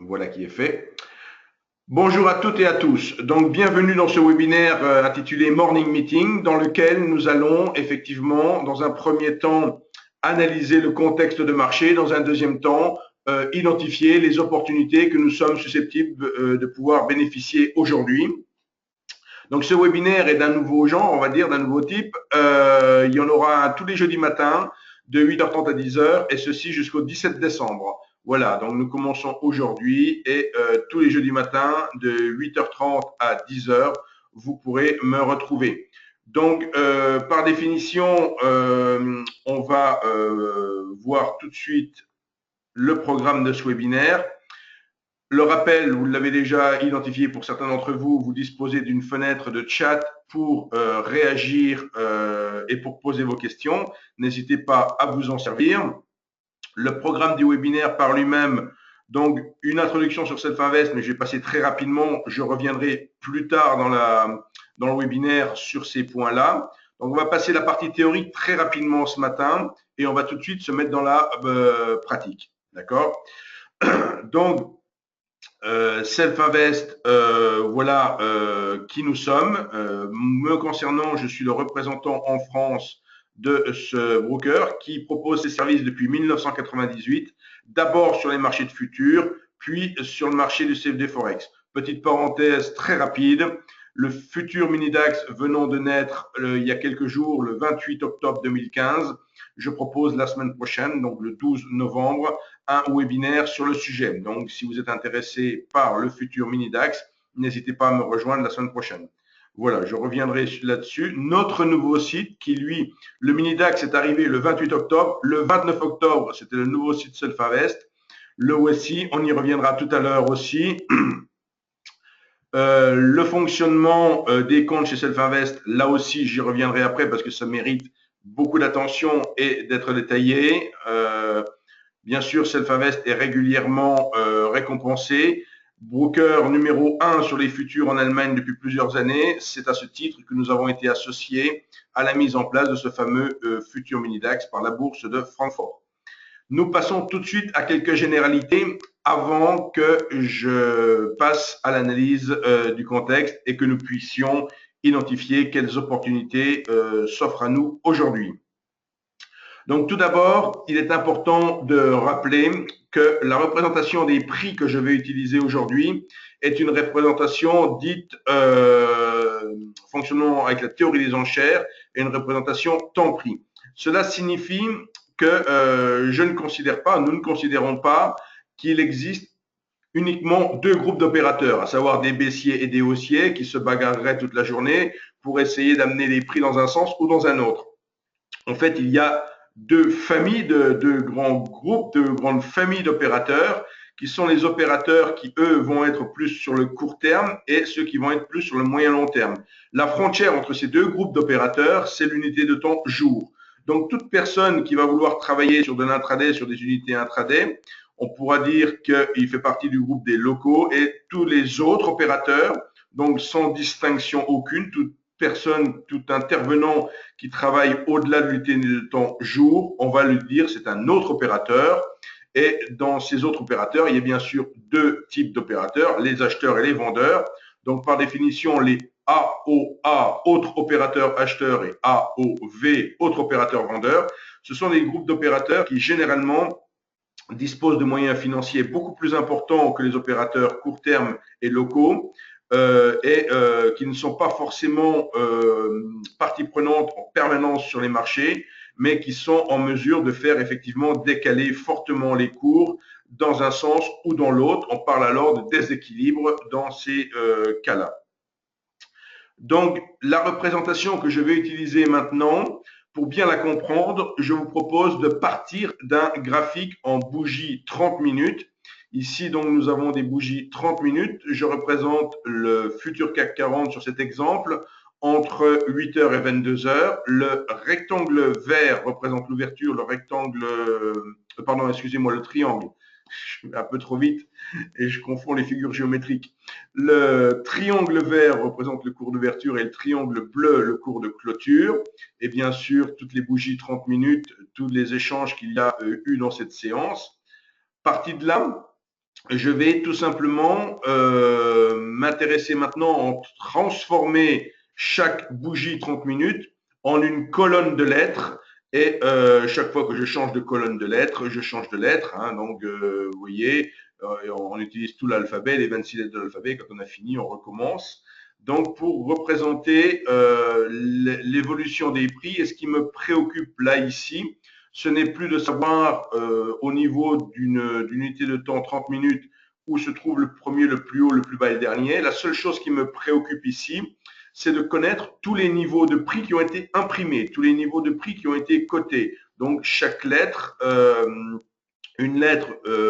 Voilà qui est fait. Bonjour à toutes et à tous. Donc, bienvenue dans ce webinaire intitulé Morning Meeting, dans lequel nous allons effectivement, dans un premier temps, analyser le contexte de marché, dans un deuxième temps, identifier les opportunités que nous sommes susceptibles de pouvoir bénéficier aujourd'hui. Donc, ce webinaire est d'un nouveau genre, on va dire, d'un nouveau type. Il y en aura tous les jeudis matins de 8h30 à 10h et ceci jusqu'au 17 décembre. Voilà, donc nous commençons aujourd'hui et tous les jeudis matins de 8h30 à 10h, vous pourrez me retrouver. Donc, par définition, on va voir tout de suite le programme de ce webinaire. Le rappel, vous l'avez déjà identifié pour certains d'entre vous, vous disposez d'une fenêtre de chat pour réagir et pour poser vos questions. N'hésitez pas à vous en servir. Le programme du webinaire par lui-même, donc une introduction sur Self-Invest, mais je vais passer très rapidement. Je reviendrai plus tard dans le webinaire sur ces points-là. Donc, on va passer la partie théorique très rapidement ce matin et on va tout de suite se mettre dans la pratique. D'accord? Donc, Self-Invest, voilà qui nous sommes. Me concernant, je suis le représentant en France de ce broker qui propose ses services depuis 1998, d'abord sur les marchés de futurs, puis sur le marché du CFD Forex. Petite parenthèse très rapide, le futur mini-DAX venant de naître il y a quelques jours, le 28 octobre 2015, je propose la semaine prochaine, donc le 12 novembre, un webinaire sur le sujet. Donc, si vous êtes intéressé par le futur mini-DAX, n'hésitez pas à me rejoindre la semaine prochaine. Voilà, je reviendrai là-dessus. Notre nouveau site qui, lui, le mini-DAX est arrivé le 28 octobre. Le 29 octobre, c'était le nouveau site Self-Invest. Le voici, on y reviendra tout à l'heure aussi. Le fonctionnement des comptes chez Self-Invest, là aussi, j'y reviendrai après parce que ça mérite beaucoup d'attention et d'être détaillé. Bien sûr, Self-Invest est régulièrement récompensé. Broker numéro 1 sur les futurs en Allemagne depuis plusieurs années. C'est à ce titre que nous avons été associés à la mise en place de ce fameux futur mini-DAX par la bourse de Francfort. Nous passons tout de suite à quelques généralités avant que je passe à l'analyse du contexte et que nous puissions identifier quelles opportunités s'offrent à nous aujourd'hui. Donc tout d'abord, il est important de rappeler que la représentation des prix que je vais utiliser aujourd'hui est une représentation dite fonctionnant avec la théorie des enchères et une représentation temps-prix. Cela signifie que je ne considère pas, nous ne considérons pas qu'il existe uniquement deux groupes d'opérateurs, à savoir des baissiers et des haussiers qui se bagarreraient toute la journée pour essayer d'amener les prix dans un sens ou dans un autre. En fait, il y a deux familles, de grands groupes, de grandes familles d'opérateurs qui sont les opérateurs qui, eux, vont être plus sur le court terme et ceux qui vont être plus sur le moyen-long terme. La frontière entre ces deux groupes d'opérateurs, c'est l'unité de temps jour. Donc, toute personne qui va vouloir travailler sur de l'intraday, sur des unités intraday, on pourra dire qu'il fait partie du groupe des locaux et tous les autres opérateurs, donc sans distinction aucune, toute personne, tout intervenant qui travaille au-delà de l'unité de temps jour, on va lui dire c'est un autre opérateur. Et dans ces autres opérateurs, il y a bien sûr deux types d'opérateurs, les acheteurs et les vendeurs. Donc, par définition, les AOA, autres opérateurs acheteurs, et AOV, autres opérateurs vendeurs, ce sont des groupes d'opérateurs qui généralement disposent de moyens financiers beaucoup plus importants que les opérateurs court terme et locaux et qui ne sont pas forcément partie prenante en permanence sur les marchés, mais qui sont en mesure de faire effectivement décaler fortement les cours dans un sens ou dans l'autre. On parle alors de déséquilibre dans ces cas-là. Donc, la représentation que je vais utiliser maintenant, pour bien la comprendre, je vous propose de partir d'un graphique en bougie 30 minutes. Ici, donc, nous avons des bougies 30 minutes. Je représente le futur CAC 40 sur cet exemple entre 8h et 22h. Le rectangle vert représente l'ouverture, le rectangle, pardon, excusez-moi, le triangle. Je vais un peu trop vite et je confonds les figures géométriques. Le triangle vert représente le cours d'ouverture et le triangle bleu le cours de clôture. Et bien sûr, toutes les bougies 30 minutes, tous les échanges qu'il y a eu dans cette séance. Parti de là, je vais tout simplement m'intéresser maintenant à transformer chaque bougie 30 minutes en une colonne de lettres. Et chaque fois que je change de colonne de lettres, je change de lettres. Hein, donc, vous voyez, on utilise tout l'alphabet, les 26 lettres de l'alphabet. Quand on a fini, on recommence. Donc, pour représenter l'évolution des prix, et ce qui me préoccupe là, ici, ce n'est plus de savoir au niveau d'une unité de temps 30 minutes où se trouve le premier, le plus haut, le plus bas et le dernier. La seule chose qui me préoccupe ici, c'est de connaître tous les niveaux de prix qui ont été imprimés, tous les niveaux de prix qui ont été cotés. Donc chaque lettre, une lettre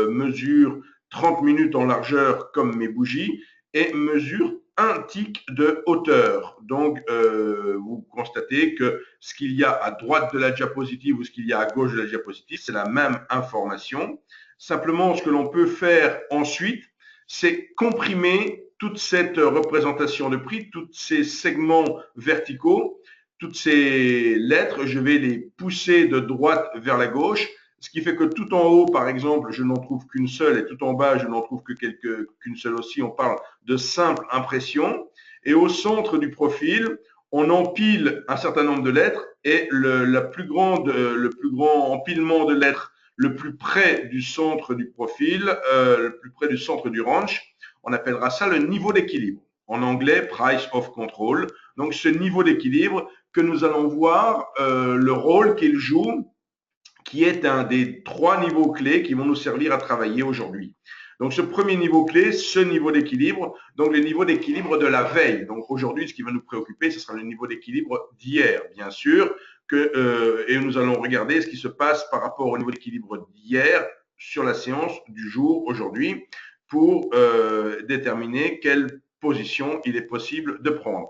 mesure 30 minutes en largeur comme mes bougies et mesure un tic de hauteur. Donc, vous constatez que ce qu'il y a à droite de la diapositive ou ce qu'il y a à gauche de la diapositive, c'est la même information. Simplement, ce que l'on peut faire ensuite, c'est comprimer toute cette représentation de prix, tous ces segments verticaux, toutes ces lettres, je vais les pousser de droite vers la gauche, ce qui fait que tout en haut, par exemple, je n'en trouve qu'une seule et tout en bas, je n'en trouve qu'une seule aussi. On parle de simple impression. Et au centre du profil, on empile un certain nombre de lettres et le plus grand empilement de lettres le plus près du centre du profil, le plus près du centre du range, on appellera ça le niveau d'équilibre. En anglais, price of control. Donc, ce niveau d'équilibre que nous allons voir le rôle qu'il joue, qui est un des 3 niveaux clés qui vont nous servir à travailler aujourd'hui. Donc, ce premier niveau clé, ce niveau d'équilibre, donc le niveau d'équilibre de la veille. Donc, aujourd'hui, ce qui va nous préoccuper, ce sera le niveau d'équilibre d'hier, bien sûr, et nous allons regarder ce qui se passe par rapport au niveau d'équilibre d'hier sur la séance du jour, aujourd'hui, pour déterminer quelle position il est possible de prendre.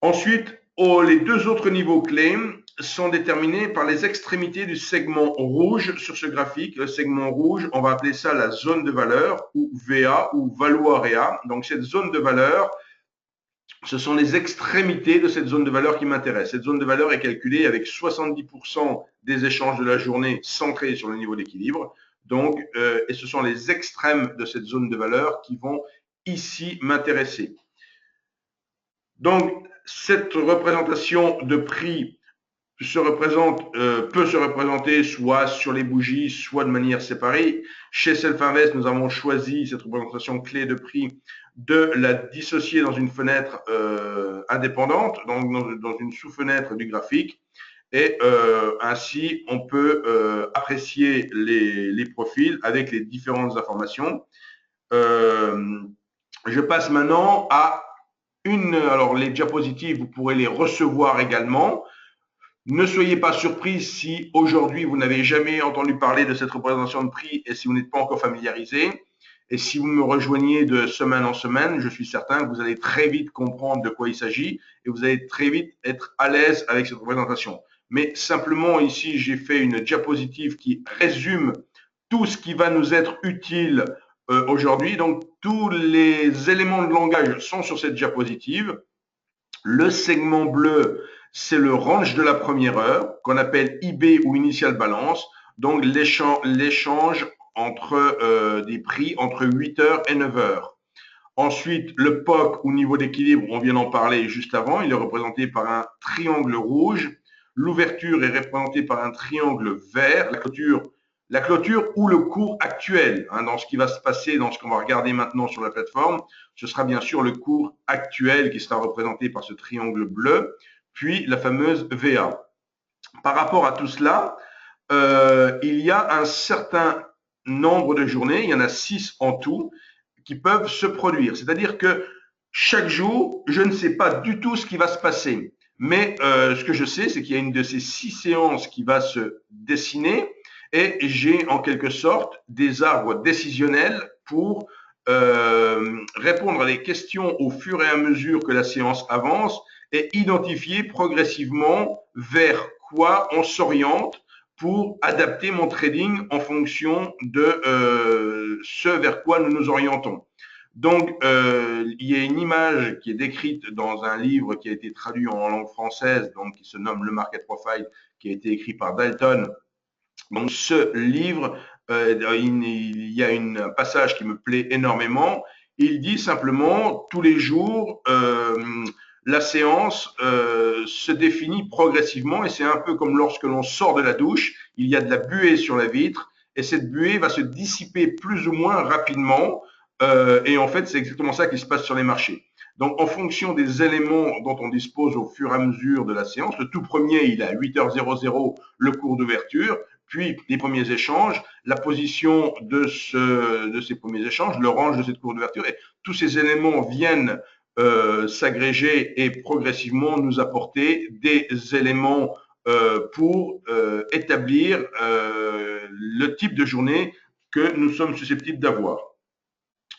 Ensuite, les 2 autres niveaux clés sont déterminés par les extrémités du segment rouge sur ce graphique. Le segment rouge, on va appeler ça la zone de valeur ou VA ou Valoarea. Donc cette zone de valeur, ce sont les extrémités de cette zone de valeur qui m'intéresse. Cette zone de valeur est calculée avec 70% des échanges de la journée centrés sur le niveau d'équilibre. Donc, et ce sont les extrêmes de cette zone de valeur qui vont ici m'intéresser. Donc, cette représentation de prix peut se représenter soit sur les bougies, soit de manière séparée. Chez Self-Invest, nous avons choisi cette représentation clé de prix de la dissocier dans une fenêtre indépendante, donc dans une sous-fenêtre du graphique. Et ainsi, on peut apprécier les profils avec les différentes informations. Je passe maintenant à alors les diapositives, vous pourrez les recevoir également. Ne soyez pas surpris si aujourd'hui vous n'avez jamais entendu parler de cette représentation de prix et si vous n'êtes pas encore familiarisé. Et si vous me rejoignez de semaine en semaine, je suis certain que vous allez très vite comprendre de quoi il s'agit et vous allez très vite être à l'aise avec cette représentation. Mais simplement ici, j'ai fait une diapositive qui résume tout ce qui va nous être utile aujourd'hui. Donc, tous les éléments de langage sont sur cette diapositive. Le segment bleu, c'est le range de la première heure, qu'on appelle IB ou Initial Balance. Donc, l'échange entre des prix entre 8 heures et 9 heures. Ensuite, le POC ou niveau d'équilibre, on vient d'en parler juste avant, il est représenté par un triangle rouge. L'ouverture est représentée par un triangle vert. La clôture ou le cours actuel, hein, dans ce qui va se passer, dans ce qu'on va regarder maintenant sur la plateforme, ce sera bien sûr le cours actuel qui sera représenté par ce triangle bleu, puis la fameuse VA. Par rapport à tout cela, il y a un certain nombre de journées, il y en a 6 en tout, qui peuvent se produire. C'est-à-dire que chaque jour, je ne sais pas du tout ce qui va se passer. Mais ce que je sais, c'est qu'il y a une de ces 6 séances qui va se dessiner et j'ai en quelque sorte des arbres décisionnels pour répondre à des questions au fur et à mesure que la séance avance et identifier progressivement vers quoi on s'oriente pour adapter mon trading en fonction de ce vers quoi nous nous orientons. Donc, il y a une image qui est décrite dans un livre qui a été traduit en langue française, donc qui se nomme Le Market Profile, qui a été écrit par Dalton. Donc, ce livre il y a un passage qui me plaît énormément. Il dit simplement, tous les jours, la séance se définit progressivement et c'est un peu comme lorsque l'on sort de la douche, il y a de la buée sur la vitre et cette buée va se dissiper plus ou moins rapidement et en fait, c'est exactement ça qui se passe sur les marchés. Donc, en fonction des éléments dont on dispose au fur et à mesure de la séance, le tout premier, il est à 8h00 le cours d'ouverture, puis les premiers échanges, la position de ces premiers échanges, le range de cette cour d'ouverture, et tous ces éléments viennent s'agréger et progressivement nous apporter des éléments pour établir le type de journée que nous sommes susceptibles d'avoir.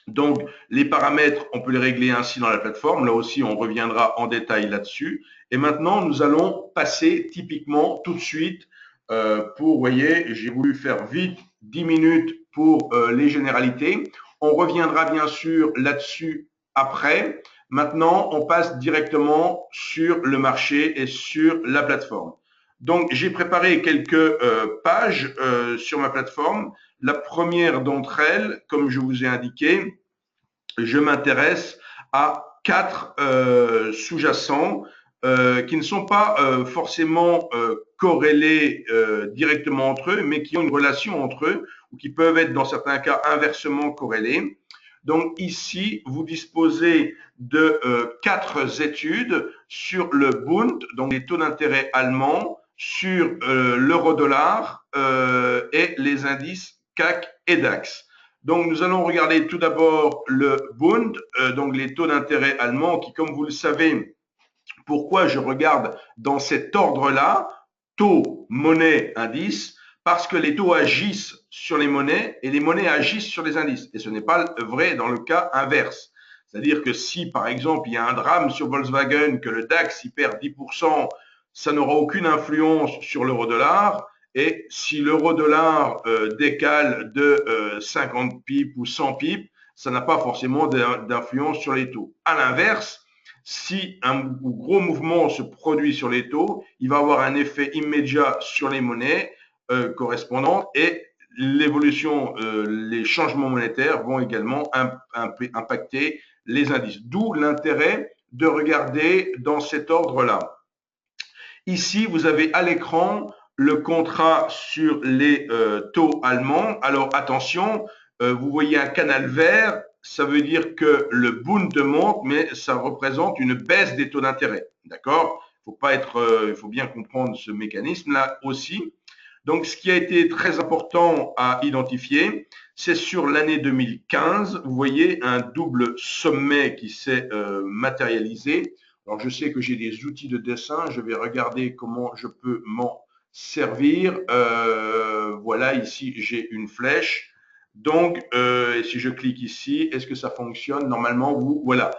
Donc, les paramètres, on peut les régler ainsi dans la plateforme. Là aussi, on reviendra en détail là-dessus. Et maintenant, nous allons passer typiquement tout de suite pour, vous voyez, j'ai voulu faire vite 10 minutes pour les généralités. On reviendra bien sûr là-dessus après. Maintenant, on passe directement sur le marché et sur la plateforme. Donc, j'ai préparé quelques pages sur ma plateforme. La première d'entre elles, comme je vous ai indiqué, je m'intéresse à 4 sous-jacents qui ne sont pas forcément corrélés directement entre eux, mais qui ont une relation entre eux ou qui peuvent être dans certains cas inversement corrélés. Donc ici, vous disposez de 4 études sur le Bund, donc les taux d'intérêt allemands, sur l'euro-dollar et les indices CAC et DAX. Donc, nous allons regarder tout d'abord le Bund, donc les taux d'intérêt allemands qui, comme vous le savez, pourquoi je regarde dans cet ordre-là, taux, monnaie, indice, parce que les taux agissent sur les monnaies et les monnaies agissent sur les indices. Et ce n'est pas vrai dans le cas inverse. C'est-à-dire que si, par exemple, il y a un drame sur Volkswagen, que le DAX y perd 10%, ça n'aura aucune influence sur l'euro-dollar. Et si l'euro-dollar décale de 50 pips ou 100 pips, ça n'a pas forcément d'influence sur les taux. À l'inverse, si un gros mouvement se produit sur les taux, il va avoir un effet immédiat sur les monnaies correspondantes et l'évolution, les changements monétaires vont également impacter les indices. D'où l'intérêt de regarder dans cet ordre-là. Ici, vous avez à l'écran le contrat sur les taux allemands. Alors attention, vous voyez un canal vert, ça veut dire que le Bund monte, mais ça représente une baisse des taux d'intérêt. D'accord? Il faut bien comprendre ce mécanisme-là aussi. Donc, ce qui a été très important à identifier, c'est sur l'année 2015, vous voyez un double sommet qui s'est matérialisé. Alors, je sais que j'ai des outils de dessin. Je vais regarder comment je peux m'en servir. Voilà, ici, j'ai une flèche. Donc, si je clique ici, est-ce que ça fonctionne? Normalement, voilà.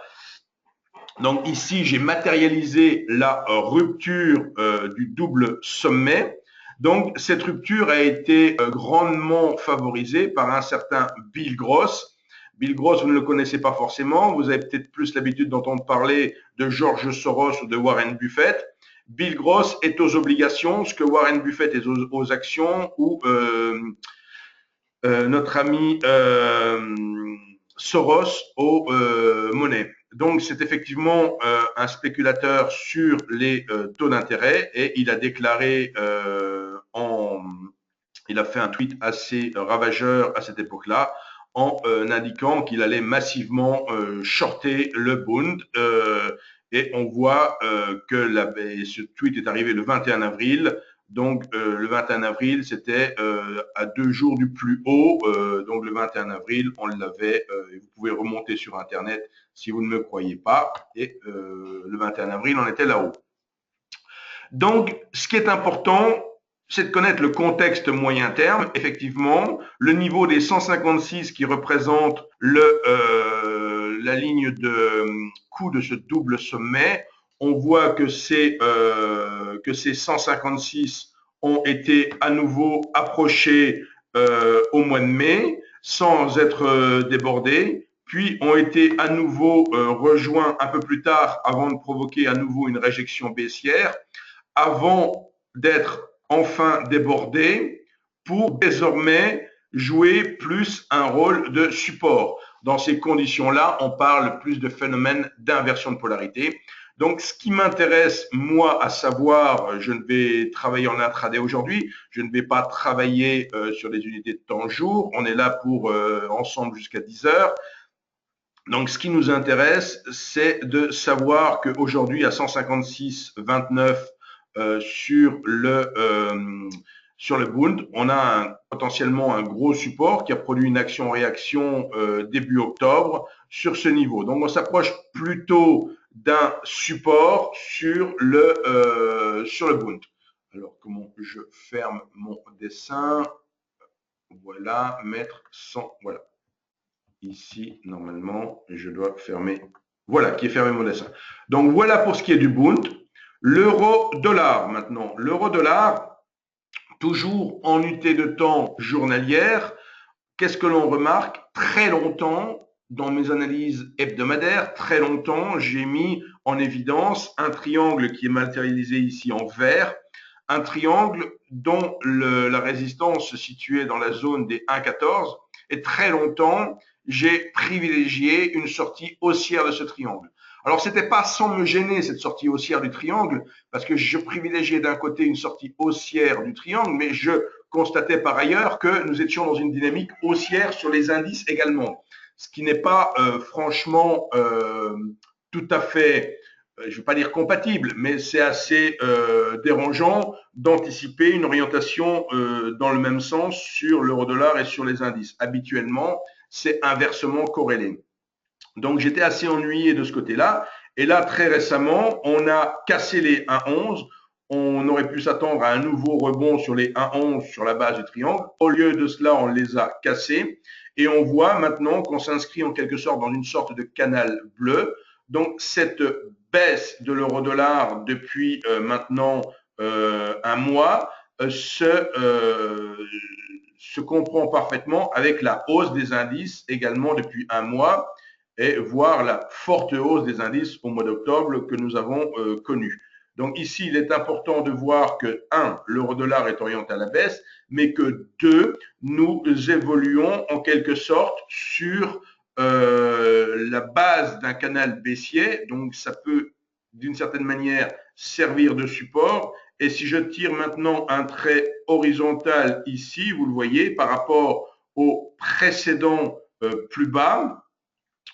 Donc, ici, j'ai matérialisé la rupture du double sommet. Donc, cette rupture a été grandement favorisée par un certain Bill Gross. Bill Gross, vous ne le connaissez pas forcément. Vous avez peut-être plus l'habitude d'entendre parler de George Soros ou de Warren Buffett. Bill Gross est aux obligations, ce que Warren Buffett est aux actions ou notre ami Soros aux monnaies. Donc, c'est effectivement un spéculateur sur les taux d'intérêt et il a déclaré il a fait un tweet assez ravageur à cette époque-là en indiquant qu'il allait massivement shorter le Bund. Et on voit que ce tweet est arrivé le 21 avril. Donc, le 21 avril, c'était à 2 jours du plus haut. Donc, le 21 avril, on l'avait. Vous pouvez remonter sur Internet si vous ne me croyez pas. Et le 21 avril, on était là-haut. Donc, ce qui est important, c'est de connaître le contexte moyen terme. Effectivement, le niveau des 156 qui représente la ligne de coup de ce double sommet, on voit que ces 156 ont été à nouveau approchés au mois de mai sans être débordés, puis ont été à nouveau rejoints un peu plus tard avant de provoquer à nouveau une réjection baissière, avant d'être enfin débordés pour désormais jouer plus un rôle de support. Dans ces conditions-là, on parle plus de phénomène d'inversion de polarité. Donc, ce qui m'intéresse, moi, à savoir, je ne vais travailler en intraday aujourd'hui, je ne vais pas travailler sur des unités de temps jour, on est là pour ensemble jusqu'à 10 heures. Donc, ce qui nous intéresse, c'est de savoir qu'aujourd'hui, à 156,29 sur le Bund, on a potentiellement un gros support qui a produit une action-réaction début octobre sur ce niveau. Donc, on s'approche plutôt d'un support sur le Bund. Alors, comment je ferme mon dessin? Voilà, mettre 100, voilà. Ici, normalement, je dois fermer. Voilà, qui est fermé mon dessin. Donc, voilà pour ce qui est du Bund. L'euro-dollar maintenant. L'euro-dollar, toujours en unité de temps journalière. Qu'est-ce que l'on remarque? Très longtemps, dans mes analyses hebdomadaires, très longtemps, j'ai mis en évidence un triangle qui est matérialisé ici en vert. Un triangle dont la résistance se situait dans la zone des 1,14 et très longtemps, j'ai privilégié une sortie haussière de ce triangle. Alors, ce n'était pas sans me gêner cette sortie haussière du triangle, parce que je privilégiais d'un côté une sortie haussière du triangle, mais je constatais par ailleurs que nous étions dans une dynamique haussière sur les indices également, ce qui n'est pas franchement tout à fait, je ne vais pas dire compatible, mais c'est assez dérangeant d'anticiper une orientation dans le même sens sur l'euro-dollar et sur les indices. Habituellement, c'est inversement corrélé. Donc, j'étais assez ennuyé de ce côté-là. Et là, très récemment, on a cassé les 1,11. On aurait pu s'attendre à un nouveau rebond sur les 1,11 sur la base du triangle. Au lieu de cela, on les a cassés. Et on voit maintenant qu'on s'inscrit en quelque sorte dans une sorte de canal bleu. Donc, cette baisse de l'euro-dollar depuis maintenant un mois se comprend parfaitement avec la hausse des indices également depuis un mois et voir la forte hausse des indices au mois d'octobre que nous avons connue. Donc ici, il est important de voir que, 1, l'euro-dollar est orienté à la baisse, mais que 2, nous évoluons en quelque sorte sur la base d'un canal baissier. Donc ça peut, d'une certaine manière, servir de support. Et si je tire maintenant un trait horizontal ici, vous le voyez, par rapport au précédent plus bas,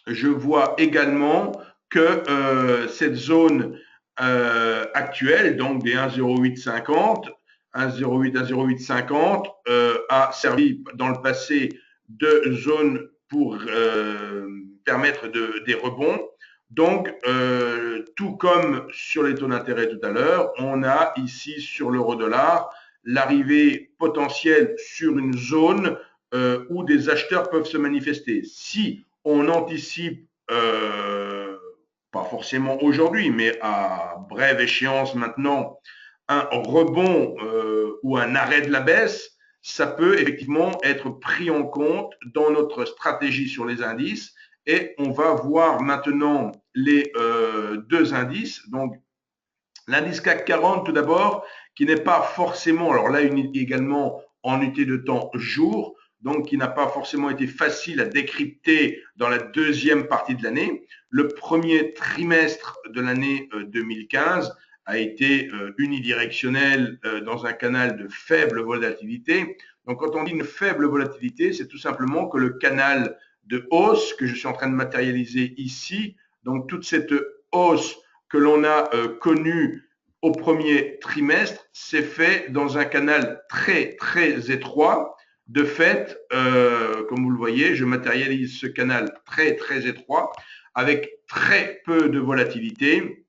je vois également que cette zone actuelle, donc des 1,0850, 1,08 à 0,850, a servi dans le passé de zone pour permettre des rebonds. Donc, tout comme sur les taux d'intérêt tout à l'heure, on a ici sur l'euro-dollar l'arrivée potentielle sur une zone où des acheteurs peuvent se manifester. Si on anticipe, pas forcément aujourd'hui, mais à brève échéance maintenant, un rebond ou un arrêt de la baisse, ça peut effectivement être pris en compte dans notre stratégie sur les indices. Et on va voir maintenant les deux indices. Donc, l'indice CAC 40 tout d'abord, qui n'est pas forcément, alors là également en unité de temps jour, donc qui n'a pas forcément été facile à décrypter dans la deuxième partie de l'année. Le premier trimestre de l'année 2015 a été unidirectionnel dans un canal de faible volatilité. Donc quand on dit une faible volatilité, c'est tout simplement que le canal de hausse que je suis en train de matérialiser ici, donc toute cette hausse que l'on a connu au premier trimestre s'est fait dans un canal très, très étroit. De fait, comme vous le voyez, je matérialise ce canal très, très étroit avec très peu de volatilité.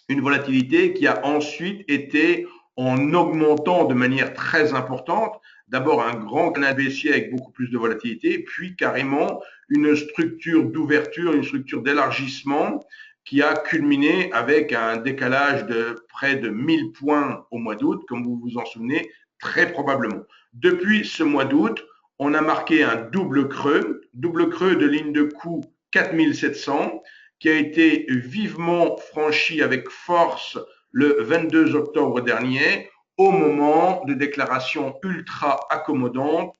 Une volatilité qui a ensuite été en augmentant de manière très importante. D'abord un grand canal baissier avec beaucoup plus de volatilité, puis carrément une structure d'ouverture, une structure d'élargissement qui a culminé avec un décalage de près de 1000 points au mois d'août, comme vous vous en souvenez, très probablement. Depuis ce mois d'août, on a marqué un double creux de ligne de coût 4700, qui a été vivement franchi avec force le 22 octobre dernier, au moment de déclarations ultra accommodantes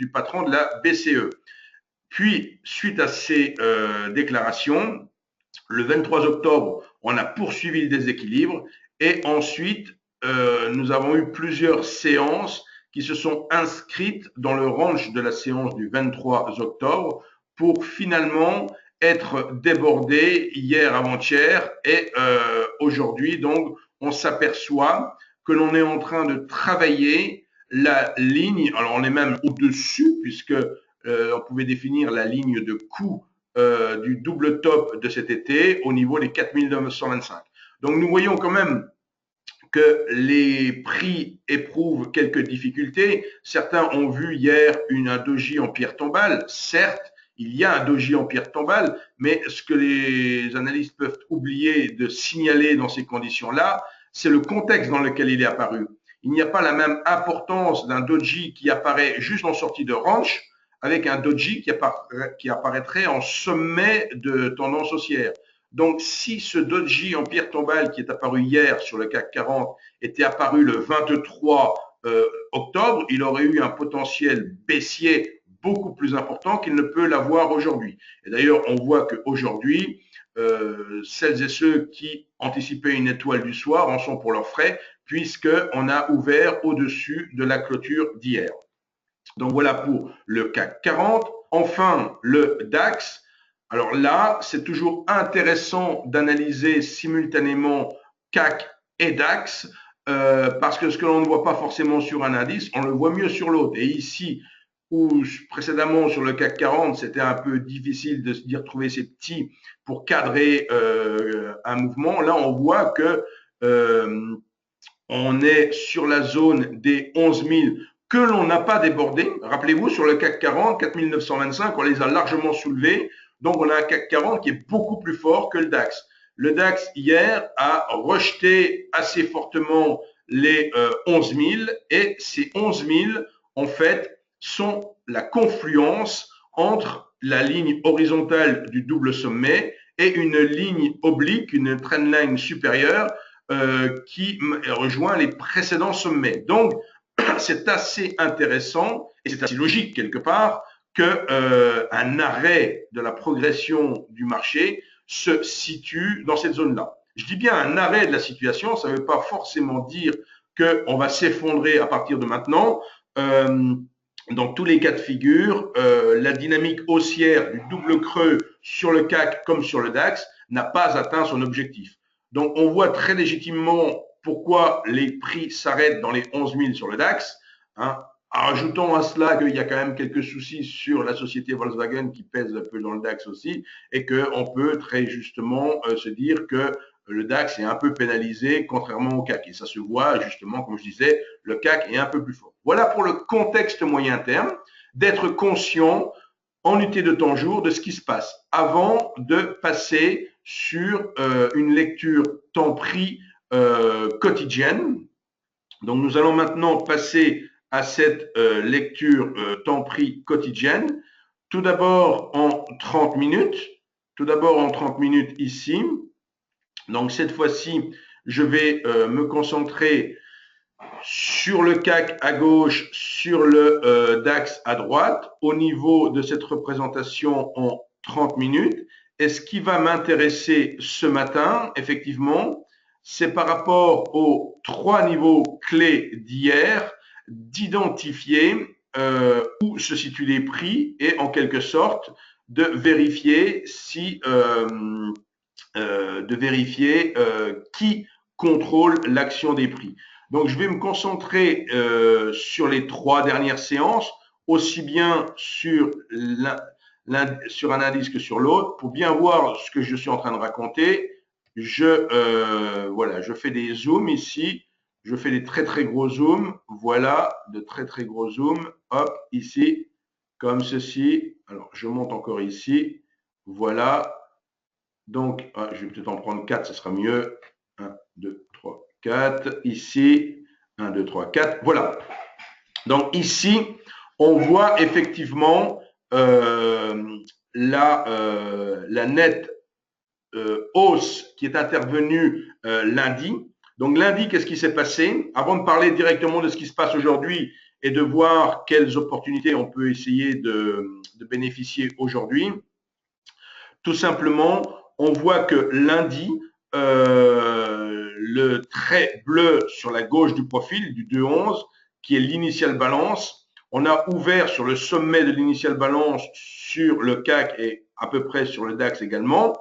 du patron de la BCE. Puis, suite à ces déclarations, le 23 octobre, on a poursuivi le déséquilibre et ensuite, nous avons eu plusieurs séances qui se sont inscrites dans le range de la séance du 23 octobre pour finalement être débordées hier avant-hier et aujourd'hui. Donc, on s'aperçoit que l'on est en train de travailler la ligne. Alors, on est même au-dessus puisque on pouvait définir la ligne de coût du double top de cet été au niveau des 4925. Donc nous voyons quand même que les prix éprouvent quelques difficultés. Certains ont vu hier un doji en pierre tombale. Certes, il y a un doji en pierre tombale, mais ce que les analystes peuvent oublier de signaler dans ces conditions-là, c'est le contexte dans lequel il est apparu. Il n'y a pas la même importance d'un doji qui apparaît juste en sortie de range avec un doji qui apparaîtrait en sommet de tendance haussière. Donc, si ce doji en pierre tombale qui est apparu hier sur le CAC 40 était apparu le 23 octobre, il aurait eu un potentiel baissier beaucoup plus important qu'il ne peut l'avoir aujourd'hui. Et d'ailleurs, on voit qu'aujourd'hui, celles et ceux qui anticipaient une étoile du soir en sont pour leurs frais, puisqu'on a ouvert au-dessus de la clôture d'hier. Donc voilà pour le CAC 40. Enfin, le DAX. Alors là, c'est toujours intéressant d'analyser simultanément CAC et DAX parce que ce que l'on ne voit pas forcément sur un indice, on le voit mieux sur l'autre. Et ici, où précédemment sur le CAC 40, c'était un peu difficile de d'y retrouver ces petits pour cadrer un mouvement, là on voit que on est sur la zone des 11 000 que l'on n'a pas débordé. Rappelez-vous, sur le CAC 40, 4 925, on les a largement soulevés. Donc, on a un CAC 40 qui est beaucoup plus fort que le DAX. Le DAX, hier, a rejeté assez fortement les 11 000 et ces 11 000, en fait, sont la confluence entre la ligne horizontale du double sommet et une ligne oblique, une trendline supérieure qui rejoint les précédents sommets. Donc, c'est assez intéressant et c'est assez logique quelque part qu'un arrêt de la progression du marché se situe dans cette zone-là. Je dis bien un arrêt de la situation, ça ne veut pas forcément dire qu'on va s'effondrer à partir de maintenant. Dans tous les cas de figure, la dynamique haussière du double creux sur le CAC comme sur le DAX n'a pas atteint son objectif. Donc, on voit très légitimement pourquoi les prix s'arrêtent dans les 11 000 sur le DAX. Hein. Ajoutons à cela qu'il y a quand même quelques soucis sur la société Volkswagen qui pèse un peu dans le DAX aussi et qu'on peut très justement se dire que le DAX est un peu pénalisé contrairement au CAC. Et ça se voit justement, comme je disais, le CAC est un peu plus fort. Voilà pour le contexte moyen terme, d'être conscient en unité de temps jour de ce qui se passe avant de passer sur une lecture temps-prix quotidienne. Donc, nous allons maintenant passer à cette lecture temps-prix quotidienne. Tout d'abord en 30 minutes. Tout d'abord en 30 minutes ici. Donc, cette fois-ci, je vais me concentrer sur le CAC à gauche, sur le DAX à droite, au niveau de cette représentation en 30 minutes. Et ce qui va m'intéresser ce matin, effectivement, c'est par rapport aux 3 niveaux clés d'hier, d'identifier où se situent les prix et en quelque sorte de vérifier si qui contrôle l'action des prix. Donc, je vais me concentrer sur les 3 dernières séances, aussi bien sur un indice que sur l'autre, pour bien voir ce que je suis en train de raconter. Voilà, je fais des zooms ici, je fais des très très gros zooms, voilà, de très très gros zooms, hop, ici, comme ceci. Alors, je monte encore ici, voilà. Donc, je vais peut-être en prendre 4, ce sera mieux. 1, 2, 3, 4. Ici, 1, 2, 3, 4. Voilà. Donc, ici, on voit effectivement la nette hausse qui est intervenue lundi. Donc, lundi, qu'est-ce qui s'est passé? Avant de parler directement de ce qui se passe aujourd'hui et de voir quelles opportunités on peut essayer de bénéficier aujourd'hui. Tout simplement, on voit que lundi, le trait bleu sur la gauche du profil du 2-11, qui est l'initial balance, on a ouvert sur le sommet de l'initial balance sur le CAC et à peu près sur le DAX également.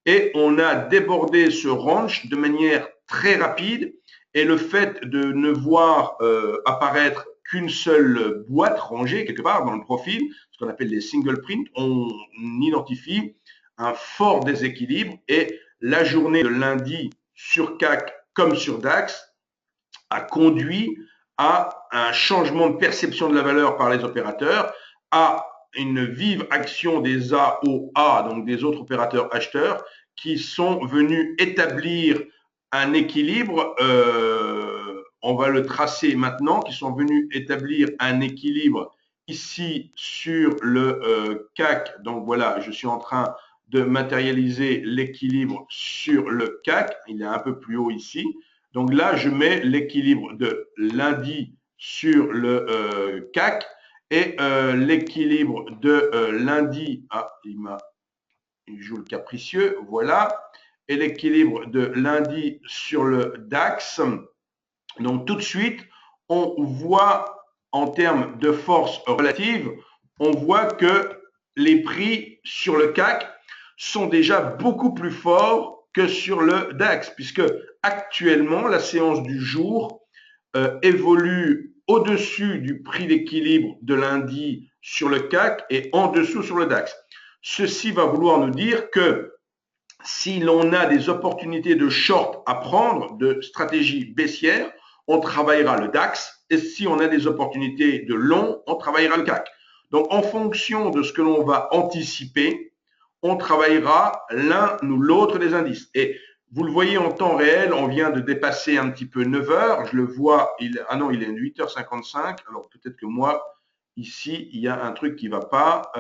Et on a débordé ce range de manière très rapide. Et le fait de ne voir apparaître qu'une seule boîte rangée quelque part dans le profil, ce qu'on appelle les single print, on identifie un fort déséquilibre. Et la journée de lundi sur CAC comme sur DAX a conduit à un changement de perception de la valeur par les opérateurs, à une vive action des AOA, donc des autres opérateurs acheteurs, qui sont venus établir un équilibre, on va le tracer maintenant, qui sont venus établir un équilibre ici sur le CAC. Donc voilà, je suis en train de matérialiser l'équilibre sur le CAC, il est un peu plus haut ici. Donc là, je mets l'équilibre de lundi sur le CAC et l'équilibre de lundi, il joue le capricieux, voilà, et l'équilibre de lundi sur le DAX. Donc tout de suite, on voit en termes de force relative, on voit que les prix sur le CAC sont déjà beaucoup plus forts que sur le DAX, puisque actuellement, la séance du jour évolue au-dessus du prix d'équilibre de lundi sur le CAC et en dessous sur le DAX. Ceci va vouloir nous dire que si l'on a des opportunités de short à prendre, de stratégie baissière, on travaillera le DAX, et si on a des opportunités de long, on travaillera le CAC. Donc, en fonction de ce que l'on va anticiper, on travaillera l'un ou l'autre des indices. Et vous le voyez en temps réel, on vient de dépasser un petit peu 9 heures. Je le vois, il est 8h55. Alors peut-être que moi, ici, il y a un truc qui ne va pas.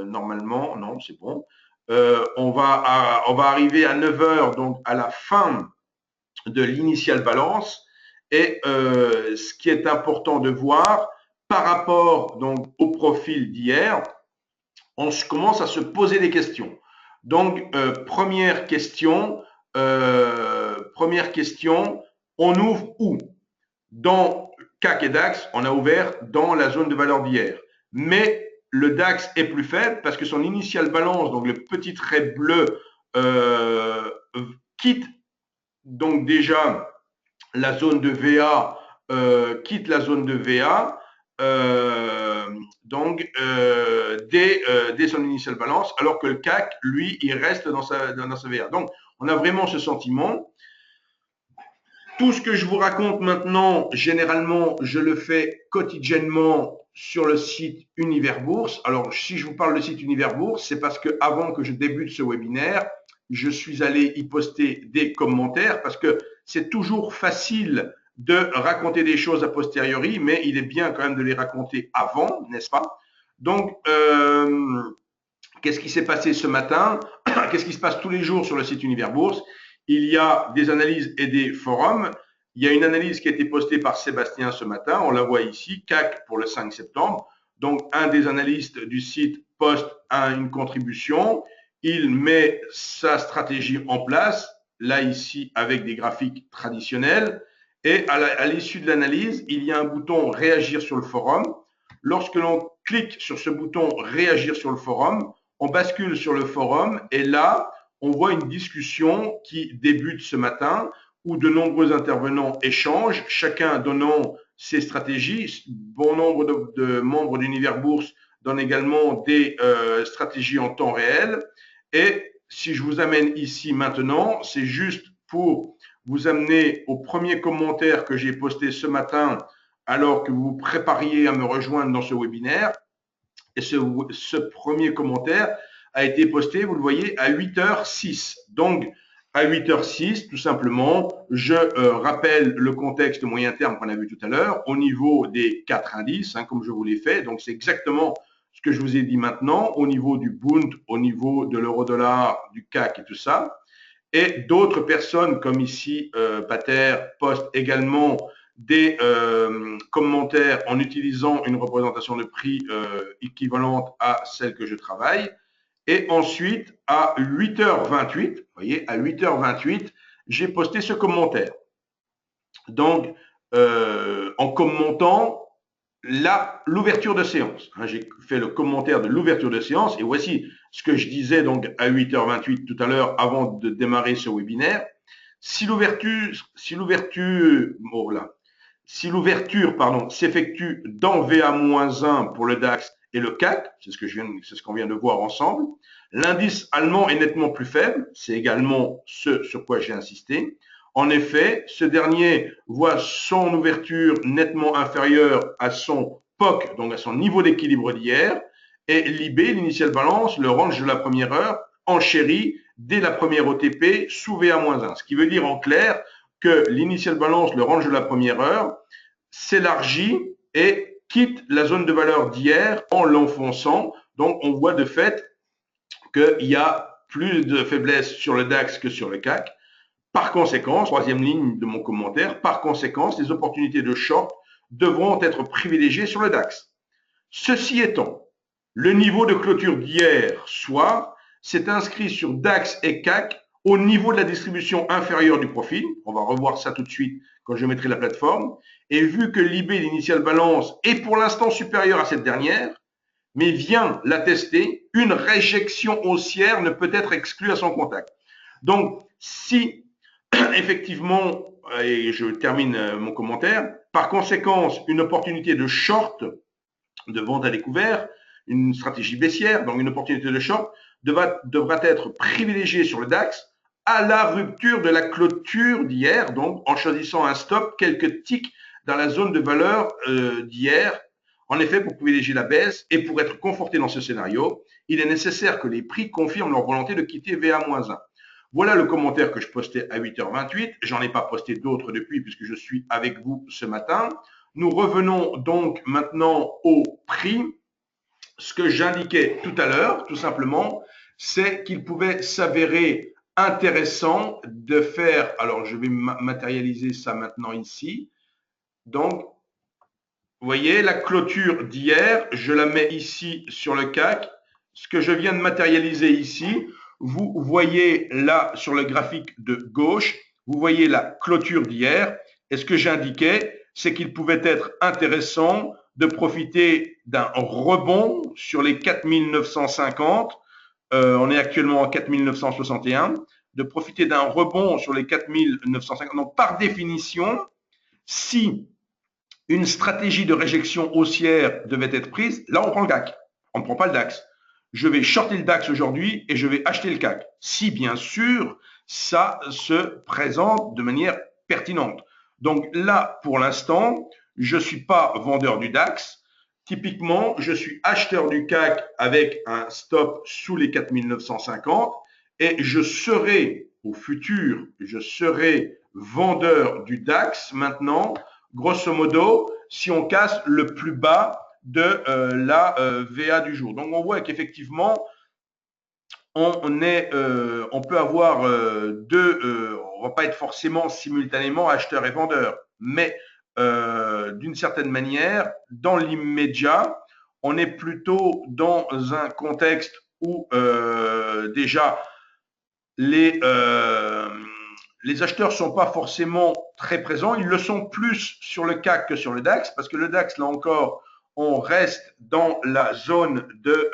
Normalement, non, c'est bon. On va arriver à 9 heures, donc à la fin de l'initial balance. Et ce qui est important de voir par rapport donc au profil d'hier, on commence à se poser des questions. Donc, première question, on ouvre où? Dans CAC et DAX, on a ouvert dans la zone de valeur d'hier. Mais le DAX est plus faible parce que son initial balance, donc le petit trait bleu, quitte donc déjà la zone de VA, quitte la zone de VA. Dès son initial balance, alors que le CAC, lui, il reste dans sa VA. Donc, on a vraiment ce sentiment. Tout ce que je vous raconte maintenant, généralement, je le fais quotidiennement sur le site Univers Bourse. Alors, si je vous parle de site Univers Bourse, c'est parce que avant que je débute ce webinaire, je suis allé y poster des commentaires parce que c'est toujours facile de raconter des choses a posteriori, mais il est bien quand même de les raconter avant, n'est-ce pas? Donc, qu'est-ce qui s'est passé ce matin? Qu'est-ce qui se passe tous les jours sur le site Univers Bourse? Il y a des analyses et des forums. Il y a une analyse qui a été postée par Sébastien ce matin. On la voit ici, CAC pour le 5 septembre. Donc, un des analystes du site poste une contribution. Il met sa stratégie en place, là ici avec des graphiques traditionnels. Et à l'issue de l'analyse, il y a un bouton réagir sur le forum. Lorsque l'on clique sur ce bouton réagir sur le forum, on bascule sur le forum et là, on voit une discussion qui débute ce matin où de nombreux intervenants échangent, chacun donnant ses stratégies. Bon nombre de membres d'Univers Bourse donnent également des stratégies en temps réel. Et si je vous amène ici maintenant, c'est juste pour vous amener au premier commentaire que j'ai posté ce matin alors que vous vous prépariez à me rejoindre dans ce webinaire. Et ce premier commentaire a été posté, vous le voyez, à 8h06. Donc, à 8h06, tout simplement, je rappelle le contexte moyen terme qu'on a vu tout à l'heure au niveau des 4 indices, comme je vous l'ai fait. Donc, c'est exactement ce que je vous ai dit maintenant au niveau du Bund, au niveau de l'euro-dollar, du CAC et tout ça. Et d'autres personnes comme ici, Pater, postent également des commentaires en utilisant une représentation de prix équivalente à celle que je travaille. Et ensuite, à 8h28, vous voyez, à 8h28, j'ai posté ce commentaire. Donc, en commentant l'ouverture de séance. J'ai fait le commentaire de l'ouverture de séance et voici ce que je disais donc à 8h28 tout à l'heure avant de démarrer ce webinaire. Si l'ouverture s'effectue dans VA-1 pour le DAX et le CAC, c'est ce qu'on vient de voir ensemble, l'indice allemand est nettement plus faible, c'est également ce sur quoi j'ai insisté. En effet, ce dernier voit son ouverture nettement inférieure à son POC, donc à son niveau d'équilibre d'hier, et l'IB, l'initial balance, le range de la première heure, enchérit dès la première OTP sous VA-1. Ce qui veut dire en clair que l'initial balance, le range de la première heure, s'élargit et quitte la zone de valeur d'hier en l'enfonçant. Donc, on voit de fait qu'il y a plus de faiblesse sur le DAX que sur le CAC. Par conséquent, troisième ligne de mon commentaire, par conséquent, les opportunités de short devront être privilégiées sur le DAX. Ceci étant, le niveau de clôture d'hier soir s'est inscrit sur DAX et CAC au niveau de la distribution inférieure du profil. On va revoir ça tout de suite quand je mettrai la plateforme. Et vu que l'IB, l'initial balance, est pour l'instant supérieur à cette dernière, mais vient l'attester, une réjection haussière ne peut être exclue à son contact. Donc, si effectivement, et je termine mon commentaire, par conséquence, une opportunité de short, de vente à découvert, une stratégie baissière, donc une opportunité de short, devra être privilégiée sur le DAX à la rupture de la clôture d'hier, donc en choisissant un stop, quelques ticks dans la zone de valeur d'hier. En effet, pour privilégier la baisse et pour être conforté dans ce scénario, il est nécessaire que les prix confirment leur volonté de quitter VA-1. Voilà le commentaire que je postais à 8h28. J'en ai pas posté d'autres depuis puisque je suis avec vous ce matin. Nous revenons donc maintenant au prix. Ce que j'indiquais tout à l'heure, tout simplement, c'est qu'il pouvait s'avérer intéressant de faire, alors je vais matérialiser ça maintenant ici. Donc, vous voyez, la clôture d'hier, je la mets ici sur le CAC. Ce que je viens de matérialiser ici, vous voyez là sur le graphique de gauche, vous voyez la clôture d'hier. Et ce que j'indiquais, c'est qu'il pouvait être intéressant de profiter d'un rebond sur les 4950. On est actuellement à 4961. De profiter d'un rebond sur les 4950. Donc, par définition, si une stratégie de réjection haussière devait être prise, là, on prend le CAC. On ne prend pas le DAX. Je vais shorter le DAX aujourd'hui et je vais acheter le CAC. Si, bien sûr, ça se présente de manière pertinente. Donc là, pour l'instant, je ne suis pas vendeur du DAX. Typiquement, je suis acheteur du CAC avec un stop sous les 4950 et je serai au futur, je serai vendeur du DAX maintenant, grosso modo, si on casse le plus bas de la VA du jour. Donc, on voit qu'effectivement, on peut avoir on va pas être forcément simultanément acheteur et vendeur, mais d'une certaine manière, dans l'immédiat, on est plutôt dans un contexte où déjà les acheteurs ne sont pas forcément très présents. Ils le sont plus sur le CAC que sur le DAX, parce que le DAX, là encore, on reste dans la zone de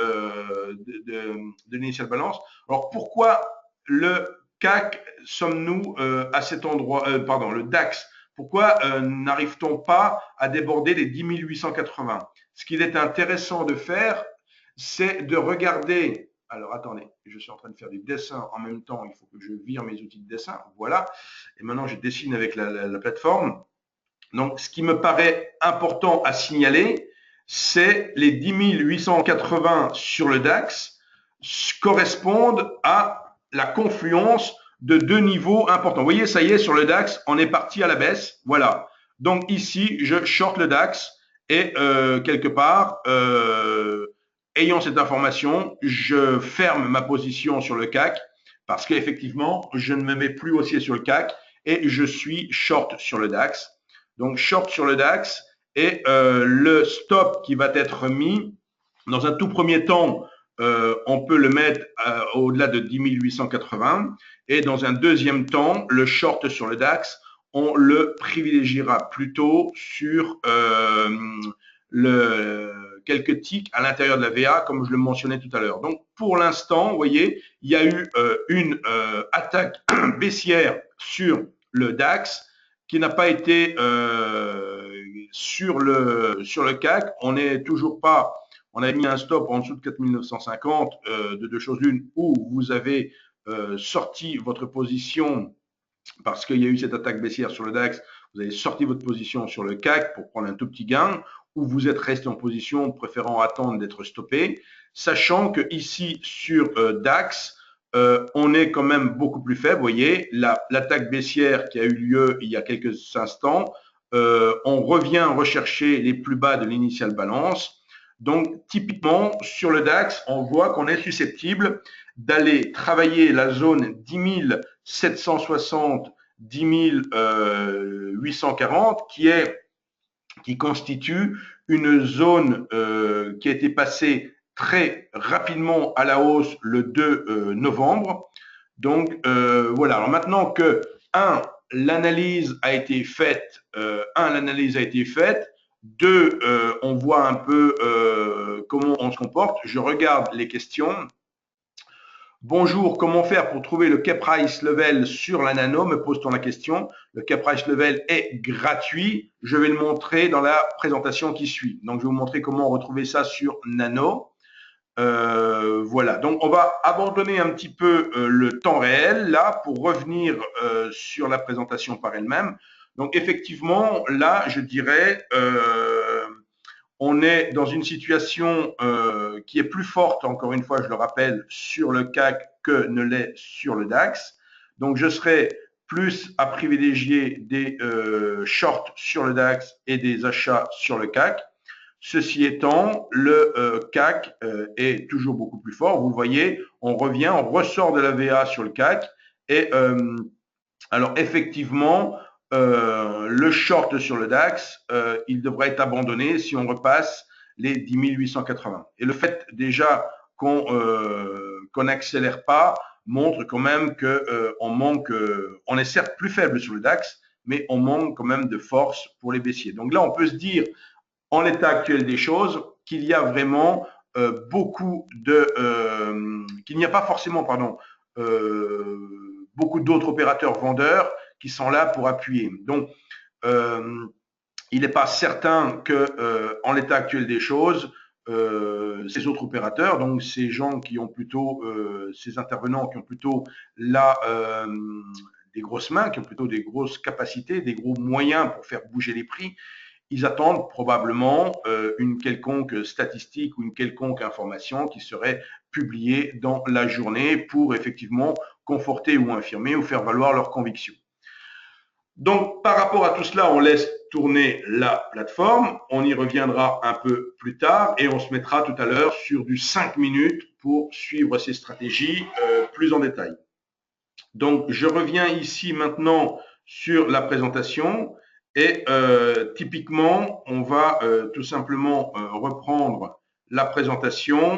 l'initial balance. Alors, pourquoi le CAC sommes-nous à cet endroit, pardon, le DAX, pourquoi n'arrive-t-on pas à déborder les 10 880? Ce qu'il est intéressant de faire, c'est de regarder. Alors, attendez, je suis en train de faire du dessin en même temps. Il faut que je vire mes outils de dessin. Voilà. Et maintenant, je dessine avec la plateforme. Donc, ce qui me paraît important à signaler, c'est les 10 880 sur le DAX correspondent à la confluence de deux niveaux importants. Vous voyez, ça y est, sur le DAX, on est parti à la baisse. Voilà. Donc, ici, je short le DAX et quelque part, ayant cette information, je ferme ma position sur le CAC parce qu'effectivement, je ne me mets plus haussier sur le CAC et je suis short sur le DAX. donc short sur le DAX, et le stop qui va être mis, dans un tout premier temps, on peut le mettre au-delà de 10 880, et dans un deuxième temps, le short sur le DAX, on le privilégiera plutôt sur quelques ticks à l'intérieur de la VA, comme je le mentionnais tout à l'heure. Donc, pour l'instant, vous voyez, il y a eu une attaque baissière sur le DAX qui n'a pas été sur le CAC. On n'est toujours pas, on a mis un stop en dessous de 4950 de deux choses l'une, où vous avez sorti votre position parce qu'il y a eu cette attaque baissière sur le DAX, vous avez sorti votre position sur le CAC pour prendre un tout petit gain, ou vous êtes resté en position préférant attendre d'être stoppé, sachant que ici sur DAX, on est quand même beaucoup plus faible. Vous voyez, l'attaque baissière qui a eu lieu il y a quelques instants, on revient rechercher les plus bas de l'initial balance. Donc, typiquement, sur le DAX, on voit qu'on est susceptible d'aller travailler la zone 10 760, 10 840, qui constitue une zone qui a été passée très rapidement à la hausse le 2 novembre. Donc, voilà. Alors maintenant que, l'analyse a été faite, deux, on voit un peu comment on se comporte. Je regarde les questions. Bonjour, comment faire pour trouver le cap price level sur la nano? Me pose-t-on la question. Le cap price level est gratuit. Je vais le montrer dans la présentation qui suit. Donc, je vais vous montrer comment retrouver ça sur nano. Voilà, donc on va abandonner un petit peu le temps réel là pour revenir sur la présentation par elle-même. Donc effectivement, là, je dirais, on est dans une situation qui est plus forte, encore une fois, je le rappelle, sur le CAC que ne l'est sur le DAX. Donc je serais plus à privilégier des shorts sur le DAX et des achats sur le CAC. Ceci étant, le CAC est toujours beaucoup plus fort. Vous le voyez, on ressort de la VA sur le CAC. Et alors, effectivement, le short sur le DAX, il devrait être abandonné si on repasse les 10 880. Et le fait déjà qu'on n'accélère pas montre quand même qu'on manque, on est certes plus faible sur le DAX, mais on manque quand même de force pour les baissiers. Donc là, on peut se dire, en l'état actuel des choses, qu'il y a vraiment qu'il n'y a pas forcément, beaucoup d'autres opérateurs vendeurs qui sont là pour appuyer. Donc, il n'est pas certain que, en l'état actuel des choses, ces autres opérateurs, donc ces gens qui ont plutôt, ces intervenants qui ont plutôt des grosses mains, qui ont plutôt des grosses capacités, des gros moyens pour faire bouger les prix, ils attendent probablement une quelconque statistique ou une quelconque information qui serait publiée dans la journée pour effectivement conforter ou infirmer ou faire valoir leurs convictions. Donc, par rapport à tout cela, on laisse tourner la plateforme. On y reviendra un peu plus tard et on se mettra tout à l'heure sur du 5 minutes pour suivre ces stratégies plus en détail. Donc, je reviens ici maintenant sur la présentation. Et typiquement, on va tout simplement reprendre la présentation,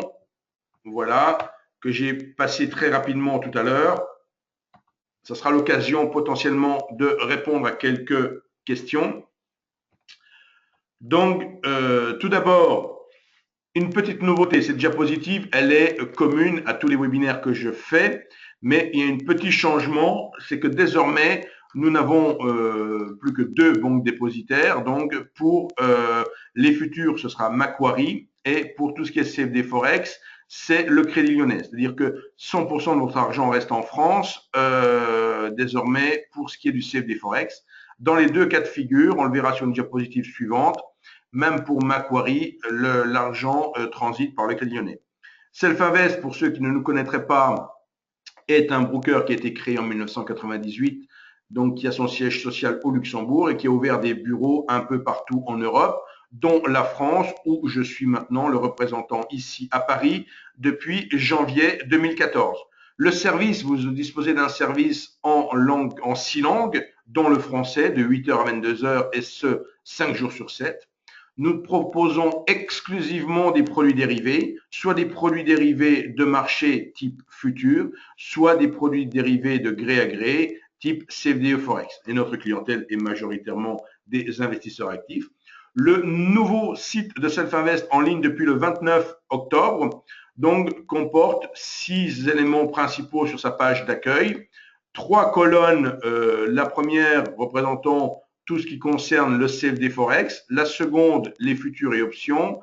voilà, que j'ai passée très rapidement tout à l'heure. Ça sera l'occasion potentiellement de répondre à quelques questions. Donc, tout d'abord, une petite nouveauté, cette diapositive, elle est commune à tous les webinaires que je fais, mais il y a un petit changement, c'est que désormais, nous n'avons plus que 2 banques dépositaires. Donc, pour les futurs, ce sera Macquarie. Et pour tout ce qui est CFD Forex, c'est le Crédit Lyonnais. C'est-à-dire que 100% de votre argent reste en France désormais pour ce qui est du CFD Forex. Dans les 2 cas de figure, on le verra sur une diapositive suivante, même pour Macquarie, l'argent transite par le Crédit Lyonnais. Self-Invest, pour ceux qui ne nous connaîtraient pas, est un broker qui a été créé en 1998, donc qui a son siège social au Luxembourg et qui a ouvert des bureaux un peu partout en Europe, dont la France, où je suis maintenant le représentant ici à Paris depuis janvier 2014. Le service, vous disposez d'un service en 6 langues, dans le français de 8h à 22h et ce, 5 jours sur 7. Nous proposons exclusivement des produits dérivés, soit des produits dérivés de marché type futur, soit des produits dérivés de gré à gré type CFDE Forex. Et notre clientèle est majoritairement des investisseurs actifs. Le nouveau site de Self-Invest en ligne depuis le 29 octobre donc comporte 6 éléments principaux sur sa page d'accueil. 3 colonnes, la première représentant tout ce qui concerne le CFD Forex, la seconde, les futurs et options,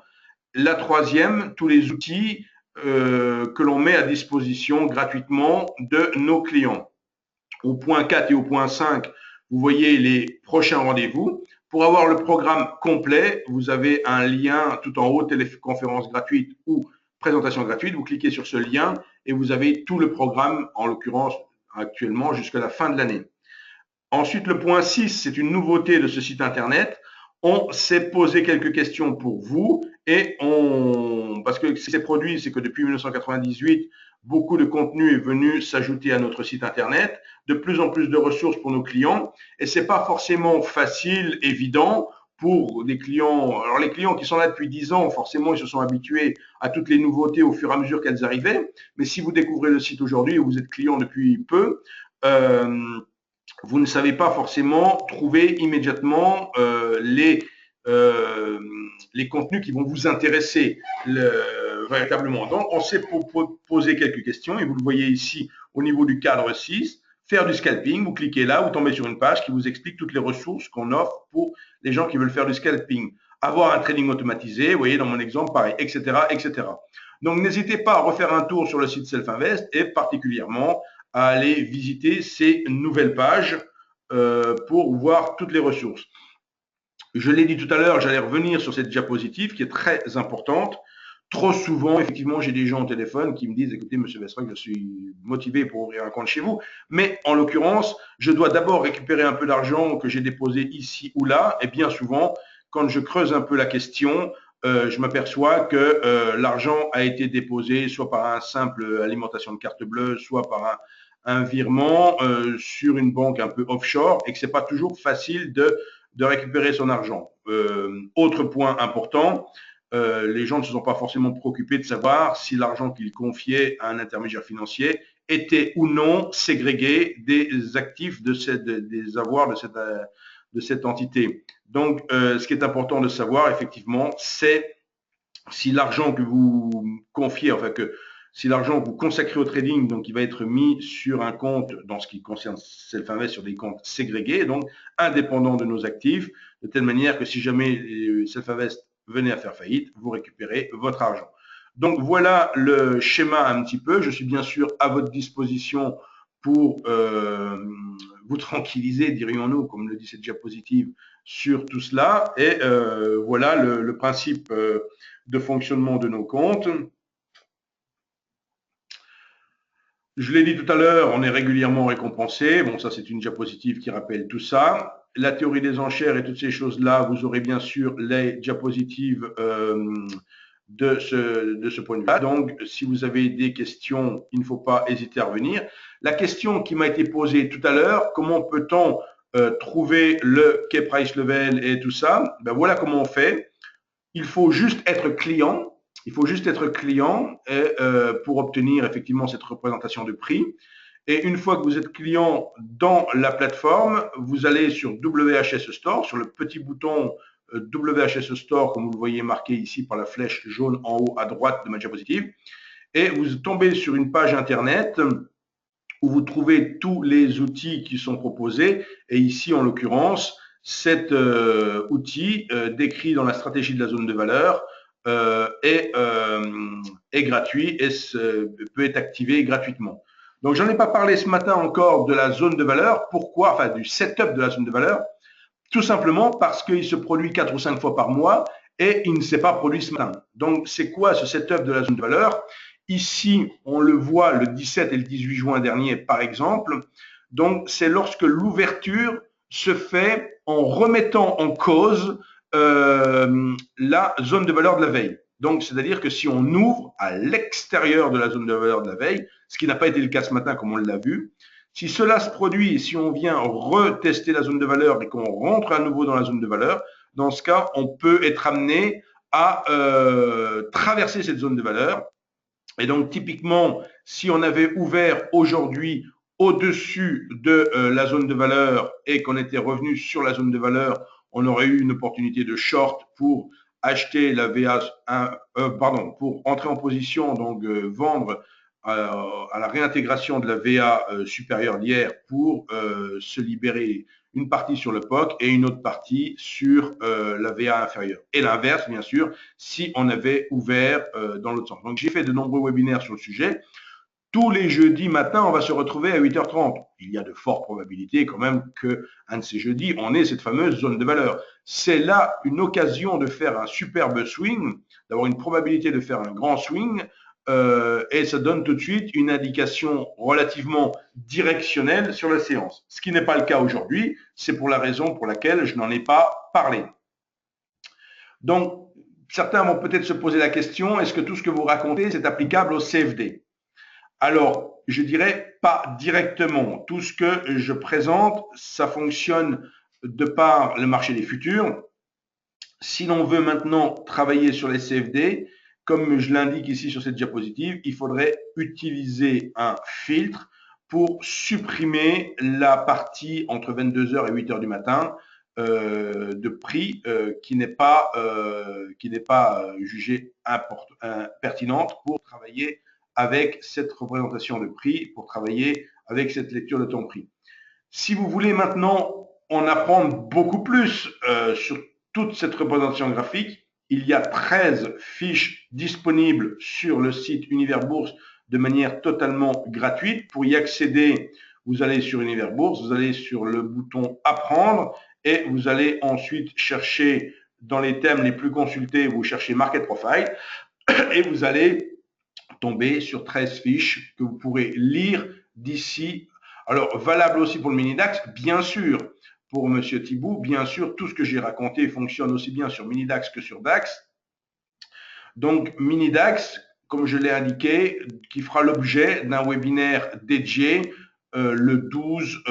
la troisième, tous les outils que l'on met à disposition gratuitement de nos clients. Au point 4 et au point 5, vous voyez les prochains rendez-vous. Pour avoir le programme complet, vous avez un lien tout en haut, téléconférence gratuite ou présentation gratuite. Vous cliquez sur ce lien et vous avez tout le programme, en l'occurrence actuellement, jusqu'à la fin de l'année. Ensuite, le point 6, c'est une nouveauté de ce site internet. On s'est posé quelques questions pour vous et parce que ce qui s'est produit, c'est que depuis 1998, beaucoup de contenu est venu s'ajouter à notre site internet, de plus en plus de ressources pour nos clients et c'est pas forcément facile, évident pour des clients. Alors les clients qui sont là depuis 10 ans, forcément, ils se sont habitués à toutes les nouveautés au fur et à mesure qu'elles arrivaient. Mais si vous découvrez le site aujourd'hui et vous êtes client depuis peu, vous ne savez pas forcément trouver immédiatement les contenus qui vont vous intéresser véritablement. Donc, on s'est posé quelques questions et vous le voyez ici au niveau du cadre 6. Faire du scalping, vous cliquez là, vous tombez sur une page qui vous explique toutes les ressources qu'on offre pour les gens qui veulent faire du scalping. Avoir un trading automatisé, vous voyez dans mon exemple, pareil, etc., etc. Donc, n'hésitez pas à refaire un tour sur le site Self-Invest et particulièrement à aller visiter ces nouvelles pages pour voir toutes les ressources. Je l'ai dit tout à l'heure, j'allais revenir sur cette diapositive qui est très importante. Trop souvent, effectivement, j'ai des gens au téléphone qui me disent « Écoutez, Monsieur Vestrek, je suis motivé pour ouvrir un compte chez vous, mais en l'occurrence, je dois d'abord récupérer un peu d'argent que j'ai déposé ici ou là. » Et bien souvent, quand je creuse un peu la question, je m'aperçois que l'argent a été déposé soit par un simple alimentation de carte bleue, soit par un virement sur une banque un peu offshore et que c'est pas toujours facile de récupérer son argent. Autre point important, les gens ne se sont pas forcément préoccupés de savoir si l'argent qu'ils confiaient à un intermédiaire financier était ou non ségrégué des actifs des avoirs de cette entité. Donc, ce qui est important de savoir, effectivement, c'est si l'argent que vous confiez, enfin si l'argent que vous consacrez au trading, donc il va être mis sur un compte, dans ce qui concerne Self-Invest, sur des comptes ségrégés, donc indépendants de nos actifs, de telle manière que si jamais Self-Invest venait à faire faillite, vous récupérez votre argent. Donc voilà le schéma un petit peu. Je suis bien sûr à votre disposition pour vous tranquilliser, dirions-nous, comme le dit cette diapositive, sur tout cela. Et voilà le principe de fonctionnement de nos comptes. Je l'ai dit tout à l'heure, on est régulièrement récompensé. Bon, ça, c'est une diapositive qui rappelle tout ça. La théorie des enchères et toutes ces choses-là, vous aurez bien sûr les diapositives de ce point de vue-là. Donc, si vous avez des questions, il ne faut pas hésiter à revenir. La question qui m'a été posée tout à l'heure, comment peut-on trouver le key price level et tout ça? Ben voilà comment on fait. Il faut juste être client. Il faut juste être client pour obtenir effectivement cette représentation de prix. Et une fois que vous êtes client dans la plateforme, vous allez sur WHS Store, sur le petit bouton WHS Store, comme vous le voyez marqué ici par la flèche jaune en haut à droite de ma diapositive, et vous tombez sur une page internet où vous trouvez tous les outils qui sont proposés. Et ici, en l'occurrence, cet outil décrit dans la stratégie de la zone de valeur est gratuit et peut être activé gratuitement. Donc, j'en ai pas parlé ce matin encore de la zone de valeur. Pourquoi? Enfin, du setup de la zone de valeur. Tout simplement parce qu'il se produit 4 ou 5 fois par mois et il ne s'est pas produit ce matin. Donc, c'est quoi ce setup de la zone de valeur? Ici, on le voit le 17 et le 18 juin dernier, par exemple. Donc, c'est lorsque l'ouverture se fait en remettant en cause la zone de valeur de la veille. Donc, c'est-à-dire que si on ouvre à l'extérieur de la zone de valeur de la veille, ce qui n'a pas été le cas ce matin comme on l'a vu, Si cela se produit et si on vient retester la zone de valeur et qu'on rentre à nouveau dans la zone de valeur, dans ce cas, on peut être amené à traverser cette zone de valeur. Et donc, typiquement, si on avait ouvert aujourd'hui au-dessus de la zone de valeur et qu'on était revenu sur la zone de valeur, on aurait eu une opportunité de short pour acheter la VA1, pour entrer en position, donc vendre à la réintégration de la VA supérieure d'hier pour se libérer une partie sur le POC et une autre partie sur la VA inférieure. Et l'inverse, bien sûr, si on avait ouvert dans l'autre sens. Donc, j'ai fait de nombreux webinaires sur le sujet. Tous les jeudis matin, on va se retrouver à 8h30. Il y a de fortes probabilités quand même qu'un de ces jeudis, on ait cette fameuse zone de valeur. C'est là une occasion de faire un superbe swing, d'avoir une probabilité de faire un grand swing, et ça donne tout de suite une indication relativement directionnelle sur la séance. Ce qui n'est pas le cas aujourd'hui, c'est pour la raison pour laquelle je n'en ai pas parlé. Donc, certains vont peut-être se poser la question, est-ce que tout ce que vous racontez, c'est applicable au CFD? Alors, je dirais pas directement. Tout ce que je présente, ça fonctionne de par le marché des futurs. Si l'on veut maintenant travailler sur les CFD, comme je l'indique ici sur cette diapositive, il faudrait utiliser un filtre pour supprimer la partie entre 22h et 8h du matin de prix qui n'est pas jugée pertinente pour travailler avec cette représentation de prix, pour travailler avec cette lecture de ton prix. Si vous voulez maintenant en apprendre beaucoup plus sur toute cette représentation graphique, il y a 13 fiches disponibles sur le site Univers Bourse de manière totalement gratuite. Pour y accéder, vous allez sur Univers Bourse, vous allez sur le bouton Apprendre et vous allez ensuite chercher dans les thèmes les plus consultés, vous cherchez Market Profile et vous allez tomber sur 13 fiches que vous pourrez lire d'ici. Alors, valable aussi pour le mini-DAX, bien sûr, pour Monsieur Thibault, bien sûr, tout ce que j'ai raconté fonctionne aussi bien sur mini-DAX que sur DAX. Donc, mini-DAX, comme je l'ai indiqué, qui fera l'objet d'un webinaire dédié le 12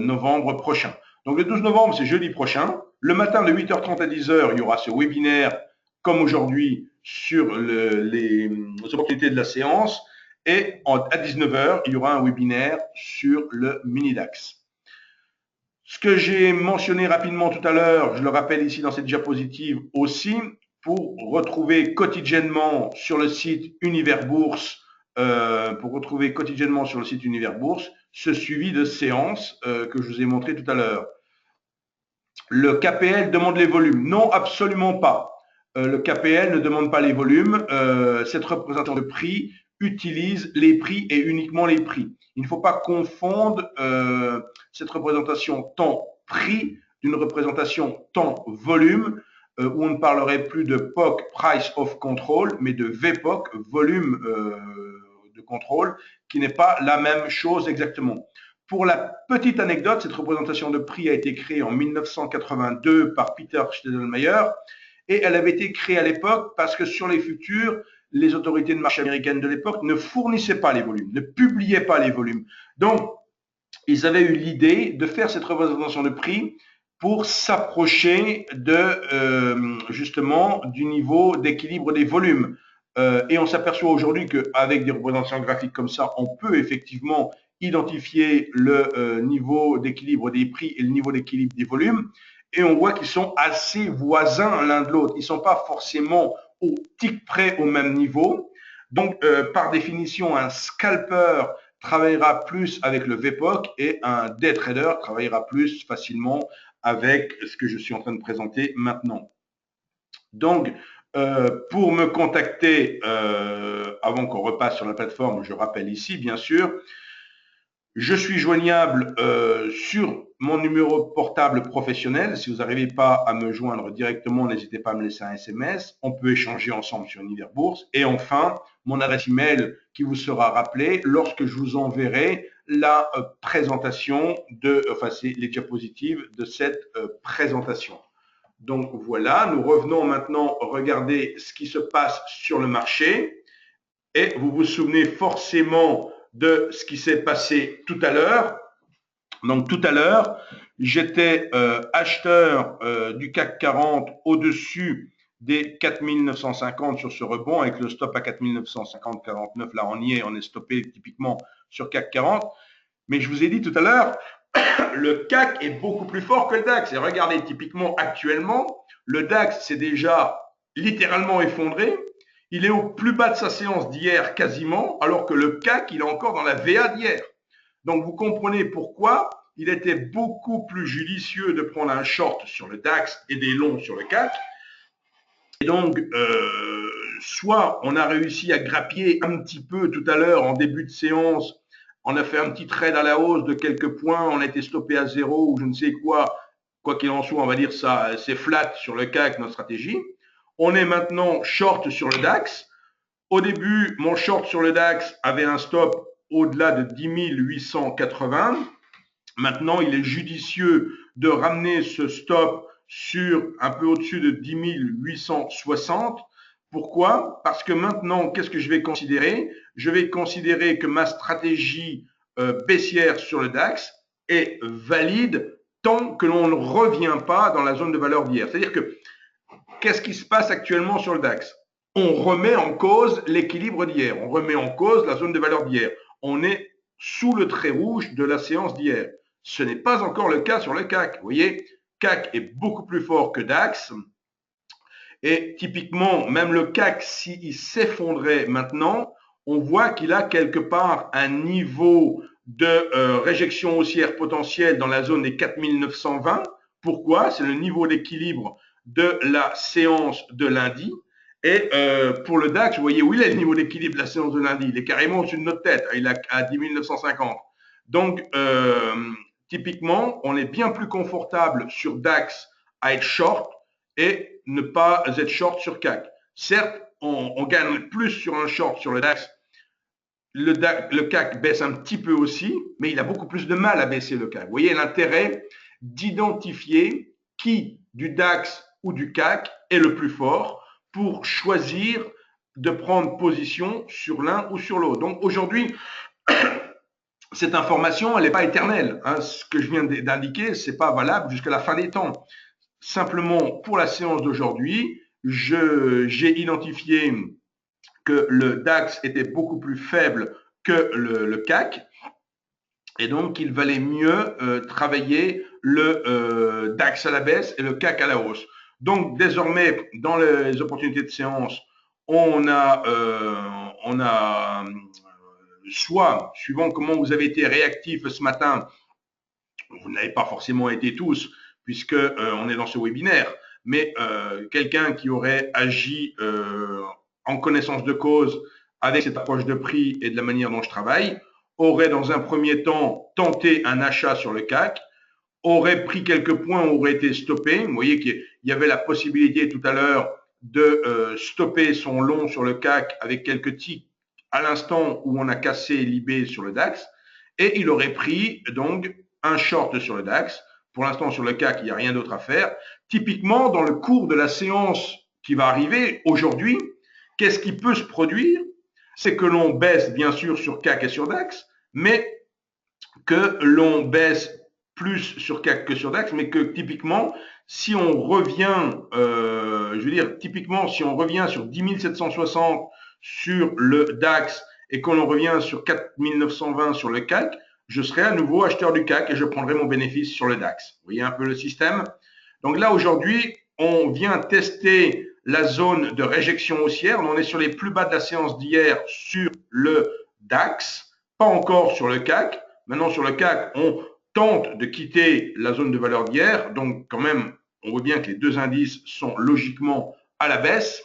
novembre prochain. Donc, le 12 novembre, c'est jeudi prochain. Le matin de 8h30 à 10h, il y aura ce webinaire, comme aujourd'hui, sur les opportunités de la séance. Et à 19h, il y aura un webinaire sur le mini-DAX. Ce que j'ai mentionné rapidement tout à l'heure, je le rappelle ici dans cette diapositive aussi, pour retrouver quotidiennement sur le site Univers Bourse, ce suivi de séance que je vous ai montré tout à l'heure. Le KPL demande les volumes. Non, absolument pas. Le KPL ne demande pas les volumes. Cette représentation de prix utilise les prix et uniquement les prix. Il ne faut pas confondre cette représentation temps-prix d'une représentation temps-volume où on ne parlerait plus de POC, Price of Control, mais de VPOC, volume de contrôle, qui n'est pas la même chose exactement. Pour la petite anecdote, cette représentation de prix a été créée en 1982 par Peter Steidlmayer et elle avait été créée à l'époque parce que sur les futurs, les autorités de marché américaines de l'époque ne fournissaient pas les volumes, ne publiaient pas les volumes. Donc, ils avaient eu l'idée de faire cette représentation de prix pour s'approcher de justement du niveau d'équilibre des volumes. Et on s'aperçoit aujourd'hui qu'avec des représentations graphiques comme ça, on peut effectivement identifier le niveau d'équilibre des prix et le niveau d'équilibre des volumes. Et on voit qu'ils sont assez voisins l'un de l'autre. Ils ne sont pas forcément au tic près au même niveau. Donc, par définition, un scalper travaillera plus avec le VPOC et un day trader travaillera plus facilement avec ce que je suis en train de présenter maintenant. Donc, pour me contacter, avant qu'on repasse sur la plateforme, je rappelle ici, bien sûr, je suis joignable sur mon numéro portable professionnel. Si vous n'arrivez pas à me joindre directement, n'hésitez pas à me laisser un SMS. On peut échanger ensemble sur Univers Bourse. Et enfin, mon adresse email qui vous sera rappelée lorsque je vous enverrai la présentation c'est les diapositives de cette présentation. Donc voilà, nous revenons maintenant regarder ce qui se passe sur le marché. Et vous vous souvenez forcément de ce qui s'est passé tout à l'heure. Donc tout à l'heure, j'étais acheteur du CAC 40 au-dessus des 4950 sur ce rebond avec le stop à 4950,49. Là, on est stoppé typiquement sur CAC 40. Mais je vous ai dit tout à l'heure, le CAC est beaucoup plus fort que le DAX. Et regardez, typiquement actuellement, le DAX s'est déjà littéralement effondré. Il est au plus bas de sa séance d'hier quasiment, alors que le CAC, il est encore dans la VA d'hier. Donc, vous comprenez pourquoi il était beaucoup plus judicieux de prendre un short sur le DAX et des longs sur le CAC. Et donc, soit on a réussi à grappiller un petit peu tout à l'heure en début de séance, on a fait un petit trade à la hausse de quelques points, on a été stoppé à zéro ou je ne sais quoi. Quoi qu'il en soit, on va dire ça, c'est flat sur le CAC, notre stratégie. On est maintenant short sur le DAX. Au début, mon short sur le DAX avait un stop au-delà de 10 880. Maintenant, il est judicieux de ramener ce stop sur un peu au-dessus de 10 860. Pourquoi? Parce que maintenant, qu'est-ce que je vais considérer? Je vais considérer que ma stratégie baissière sur le DAX est valide tant que l'on ne revient pas dans la zone de valeur d'hier. C'est-à-dire que qu'est-ce qui se passe actuellement sur le DAX? On remet en cause l'équilibre d'hier, on remet en cause la zone de valeur d'hier. On est sous le trait rouge de la séance d'hier. Ce n'est pas encore le cas sur le CAC. Vous voyez, CAC est beaucoup plus fort que DAX. Et typiquement, même le CAC, s'il s'effondrait maintenant, on voit qu'il a quelque part un niveau de réjection haussière potentielle dans la zone des 4920. Pourquoi? C'est le niveau d'équilibre de la séance de lundi. Et pour le DAX, vous voyez où il est le niveau d'équilibre de la séance de lundi. Il est carrément au-dessus de notre tête. Il est à 10 950. Donc, typiquement, on est bien plus confortable sur DAX à être short et ne pas être short sur CAC. Certes, on gagne plus sur un short sur le DAX. Le CAC baisse un petit peu aussi, mais il a beaucoup plus de mal à baisser le CAC. Vous voyez l'intérêt d'identifier qui du DAX ou du CAC est le plus fort pour choisir de prendre position sur l'un ou sur l'autre. Donc aujourd'hui, cette information, elle n'est pas éternelle. Hein. Ce que je viens d'indiquer, ce n'est pas valable jusqu'à la fin des temps. Simplement, pour la séance d'aujourd'hui, j'ai identifié que le DAX était beaucoup plus faible que le CAC et donc il valait mieux travailler le DAX à la baisse et le CAC à la hausse. Donc désormais, dans les opportunités de séance, on a soit, suivant comment vous avez été réactif ce matin, vous n'avez pas forcément été tous, puisque on est dans ce webinaire, mais quelqu'un qui aurait agi en connaissance de cause avec cette approche de prix et de la manière dont je travaille, aurait dans un premier temps tenté un achat sur le CAC, aurait pris quelques points, aurait été stoppé. Vous voyez qu'il y avait la possibilité tout à l'heure de stopper son long sur le CAC avec quelques ticks à l'instant où on a cassé l'IB sur le DAX, et il aurait pris donc un short sur le DAX. Pour l'instant, sur le CAC, il n'y a rien d'autre à faire. Typiquement, dans le cours de la séance qui va arriver aujourd'hui, qu'est-ce qui peut se produire? C'est que l'on baisse bien sûr sur CAC et sur DAX, mais que l'on baisse plus sur CAC que sur DAX, mais que typiquement, si on revient, je veux dire, typiquement, si on revient sur 10 760 sur le DAX et qu'on revient sur 4 920 sur le CAC, je serai à nouveau acheteur du CAC et je prendrai mon bénéfice sur le DAX. Vous voyez un peu le système? Donc là, aujourd'hui, on vient tester la zone de réjection haussière. On est sur les plus bas de la séance d'hier sur le DAX, pas encore sur le CAC. Maintenant, sur le CAC, on tente de quitter la zone de valeur d'hier. Donc, quand même, on voit bien que les deux indices sont logiquement à la baisse.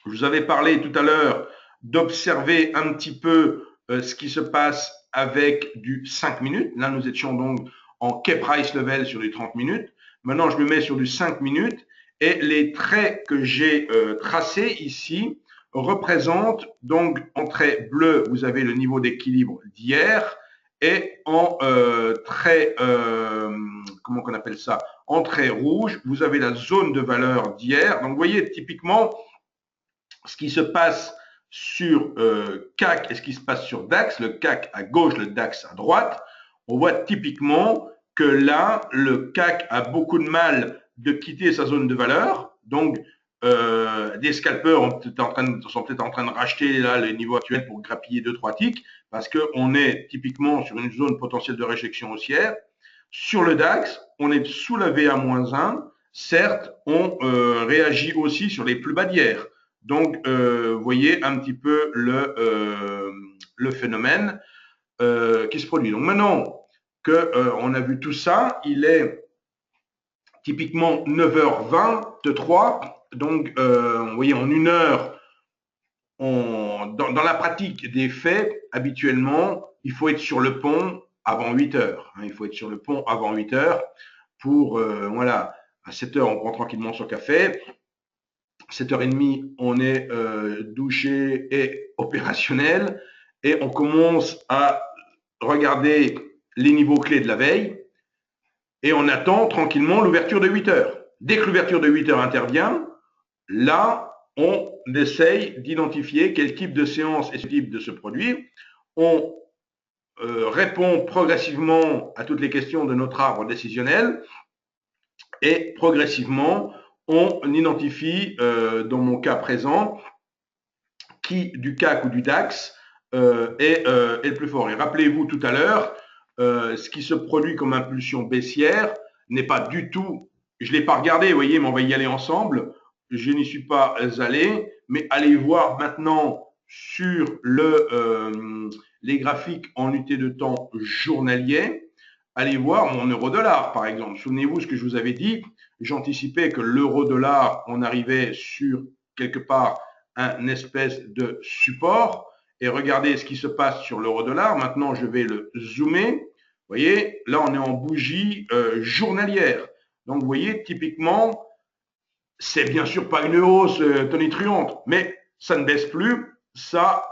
Je vous avais parlé tout à l'heure d'observer un petit peu ce qui se passe avec du 5 minutes. Là, nous étions donc en key price level sur du 30 minutes. Maintenant, je me mets sur du 5 minutes et les traits que j'ai tracés ici représentent donc en trait bleu, vous avez le niveau d'équilibre d'hier et en trait, comment qu'on appelle ça, en trait rouge, vous avez la zone de valeur d'hier. Donc, vous voyez typiquement ce qui se passe sur CAC et ce qui se passe sur DAX, le CAC à gauche, le DAX à droite, on voit typiquement que là, le CAC a beaucoup de mal de quitter sa zone de valeur. Donc, des scalpers sont peut-être en train de racheter là les niveaux actuels pour grappiller 2-3 ticks parce qu'on est typiquement sur une zone potentielle de réjection haussière. Sur le DAX, on est sous la VA-1. Certes, on réagit aussi sur les plus bas d'hier. Donc, vous voyez un petit peu le phénomène qui se produit. Donc maintenant qu'on a vu tout ça, il est typiquement 9h23. Donc, vous voyez, en une heure, dans la pratique des faits, habituellement, il faut être sur le pont avant 8 heures. Il faut être sur le pont avant 8 heures pour, voilà, à 7 heures, on prend tranquillement son café. 7h30, on est douché et opérationnel et on commence à regarder les niveaux clés de la veille et on attend tranquillement l'ouverture de 8 heures. Dès que l'ouverture de 8 heures intervient, là, on essaye d'identifier quel type de séance est susceptible de se produire. On répond progressivement à toutes les questions de notre arbre décisionnel et progressivement, on identifie, dans mon cas présent, qui du CAC ou du DAX est le plus fort. Et rappelez-vous tout à l'heure, ce qui se produit comme impulsion baissière n'est pas du tout, je ne l'ai pas regardé, vous voyez, mais on va y aller ensemble, je n'y suis pas allé, mais allez voir maintenant sur les graphiques en unité de temps journalier, allez voir mon euro-dollar par exemple. Souvenez-vous ce que je vous avais dit, j'anticipais que l'euro-dollar, on arrivait sur quelque part un espèce de support. Et regardez ce qui se passe sur l'euro-dollar. Maintenant, je vais le zoomer. Vous voyez, là, on est en bougie journalière. Donc, vous voyez, typiquement, c'est bien sûr pas une hausse tonitruante, mais ça ne baisse plus. Ça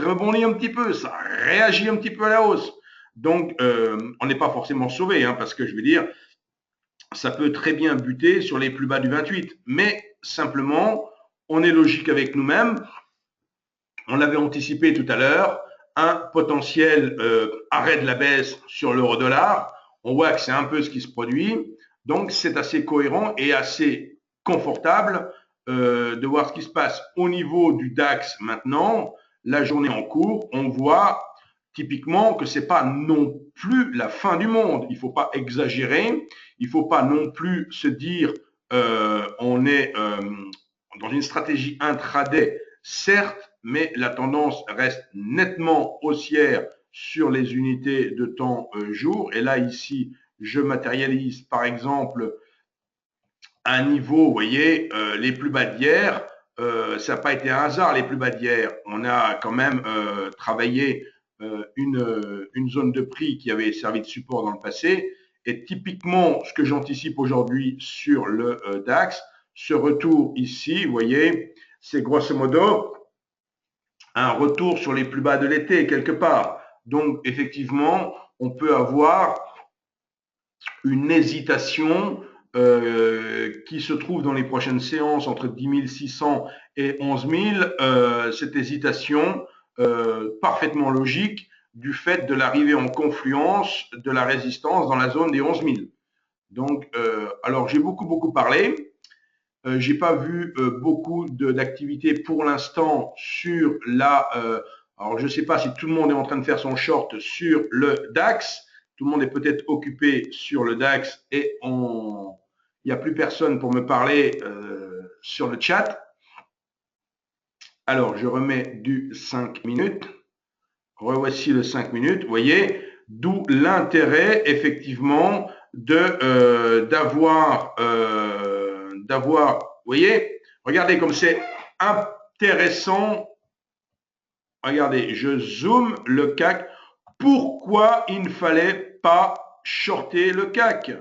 rebondit un petit peu, ça réagit un petit peu à la hausse. Donc, on n'est pas forcément sauvé, parce que je veux dire, ça peut très bien buter sur les plus bas du 28. Mais simplement, on est logique avec nous-mêmes. On l'avait anticipé tout à l'heure, un potentiel arrêt de la baisse sur l'euro-dollar. On voit que c'est un peu ce qui se produit. Donc, c'est assez cohérent et assez confortable de voir ce qui se passe au niveau du DAX maintenant. La journée en cours, on voit typiquement que ce n'est pas non plus la fin du monde. Il ne faut pas exagérer. Il ne faut pas non plus se dire on est dans une stratégie intraday, certes, mais la tendance reste nettement haussière sur les unités de temps jour. Et là, ici, je matérialise par exemple un niveau, vous voyez, les plus bas d'hier, ça n'a pas été un hasard, les plus bas d'hier. On a quand même travaillé une zone de prix qui avait servi de support dans le passé. Et typiquement, ce que j'anticipe aujourd'hui sur le DAX, ce retour ici, vous voyez, c'est grosso modo un retour sur les plus bas de l'été, quelque part. Donc, effectivement, on peut avoir une hésitation qui se trouve dans les prochaines séances entre 10 600 et 11 000. Cette hésitation parfaitement logique du fait de l'arrivée en confluence de la résistance dans la zone des 11 000. Donc, alors j'ai beaucoup parlé. J'ai pas vu beaucoup d'activités pour l'instant sur alors je sais pas si tout le monde est en train de faire son short sur le DAX. Tout le monde est peut-être occupé sur le DAX et il n'y a plus personne pour me parler sur le chat. Alors, je remets du 5 minutes. Revoici le 5 minutes. Vous voyez, d'où l'intérêt, effectivement, d'avoir, vous voyez, regardez comme c'est intéressant. Regardez, je zoome le CAC. Pourquoi il ne fallait pas shorter le CAC?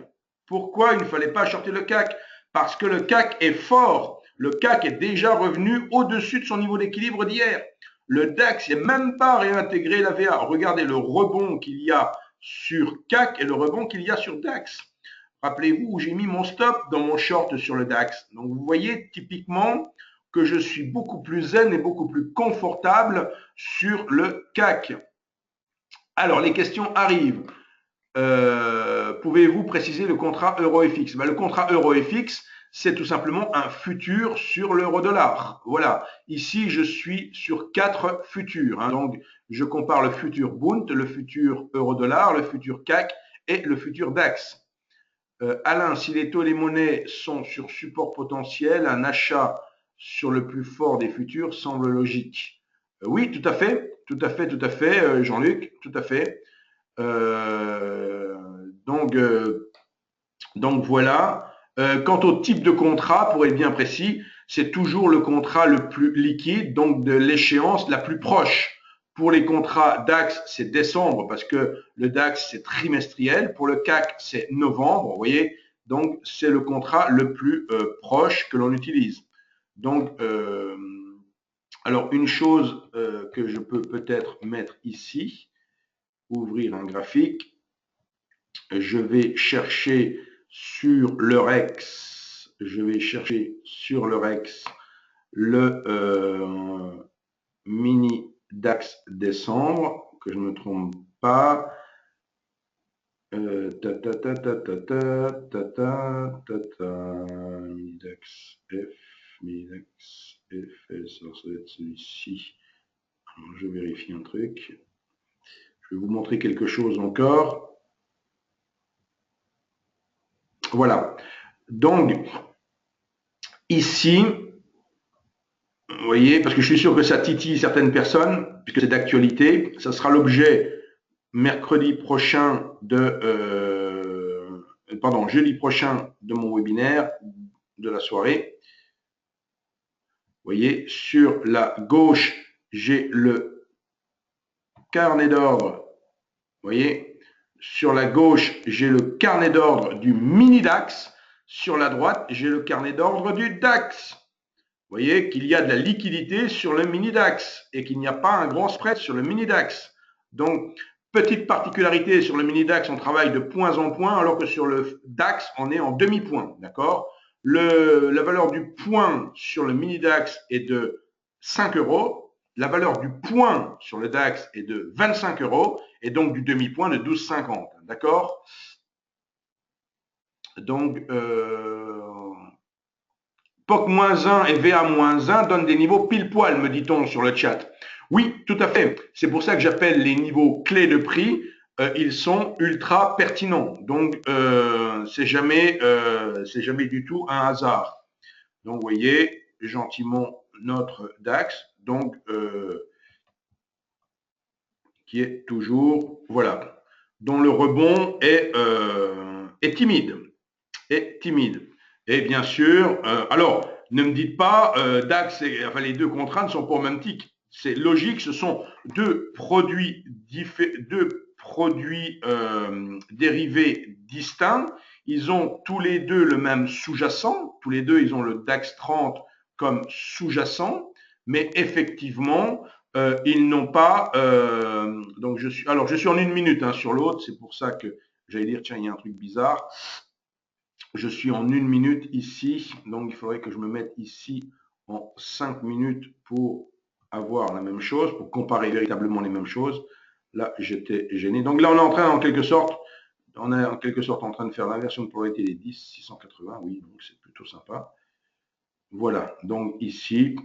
Pourquoi il ne fallait pas shorter le CAC? Parce que le CAC est fort. Le CAC est déjà revenu au-dessus de son niveau d'équilibre d'hier. Le DAX n'est même pas réintégré la VA. Regardez le rebond qu'il y a sur CAC et le rebond qu'il y a sur DAX. Rappelez-vous où j'ai mis mon stop dans mon short sur le DAX. Donc vous voyez typiquement que je suis beaucoup plus zen et beaucoup plus confortable sur le CAC. Alors, les questions arrivent. Pouvez-vous préciser le contrat euro-FX? Le contrat euro-FX, c'est tout simplement un futur sur l'euro-dollar. Voilà. Ici, je suis sur 4 futurs. Donc, je compare le futur Bund, le futur euro-dollar, le futur CAC et le futur DAX. Alain, si les taux et les monnaies sont sur support potentiel, un achat sur le plus fort des futurs semble logique. Oui, tout à fait, Jean-Luc, tout à fait. Donc voilà. Quant au type de contrat, pour être bien précis, c'est toujours le contrat le plus liquide, donc de l'échéance la plus proche. Pour les contrats DAX, c'est décembre parce que le DAX, c'est trimestriel. Pour le CAC, c'est novembre, vous voyez. Donc, c'est le contrat le plus proche que l'on utilise. Donc, alors, une chose que je peux peut-être mettre ici, ouvrir un graphique. Je vais chercher sur le REX, le mini DAX décembre, que je ne me trompe pas. Mini DAX F, ça va être celui-ci. Je vérifie un truc. Je vais vous montrer quelque chose encore. Voilà. Donc, ici, vous voyez, parce que je suis sûr que ça titille certaines personnes, puisque c'est d'actualité, ça sera l'objet mercredi prochain jeudi prochain de mon webinaire de la soirée. Vous voyez, sur la gauche, j'ai le carnet d'ordre. Vous voyez, sur la gauche, j'ai le carnet d'ordre du mini DAX. Sur la droite, j'ai le carnet d'ordre du DAX. Vous voyez qu'il y a de la liquidité sur le mini DAX et qu'il n'y a pas un grand spread sur le mini DAX. Donc, petite particularité, sur le mini DAX, on travaille de point en point, alors que sur le DAX, on est en demi-point. D'accord? La valeur du point sur le mini DAX est de 5 euros. La valeur du point sur le DAX est de 25 euros et donc du demi-point de 12,50. D'accord? Donc, POC-1 et VA-1 donnent des niveaux pile poil, me dit-on sur le chat. Oui, tout à fait. C'est pour ça que j'appelle les niveaux clés de prix. Ils sont ultra pertinents. Donc, c'est jamais du tout un hasard. Donc, vous voyez gentiment notre DAX, donc qui est toujours, voilà, dont le rebond est timide. Et bien sûr, alors, ne me dites pas, DAX, enfin, les deux contrats ne sont pas au même titre. C'est logique, ce sont deux produits dérivés distincts. Ils ont tous les deux le même sous-jacent. Tous les deux, ils ont le DAX 30 comme sous-jacent. Mais effectivement, ils n'ont pas. Donc, je suis en 1 minute sur l'autre. C'est pour ça que j'allais dire, tiens, il y a un truc bizarre. Je suis en 1 minute ici, donc il faudrait que je me mette ici en 5 minutes pour avoir la même chose, pour comparer véritablement les mêmes choses. Là, j'étais gêné. Donc là, on est en quelque sorte en train de faire l'inversion de polarité des 10, 680. Oui, donc c'est plutôt sympa. Voilà, donc ici,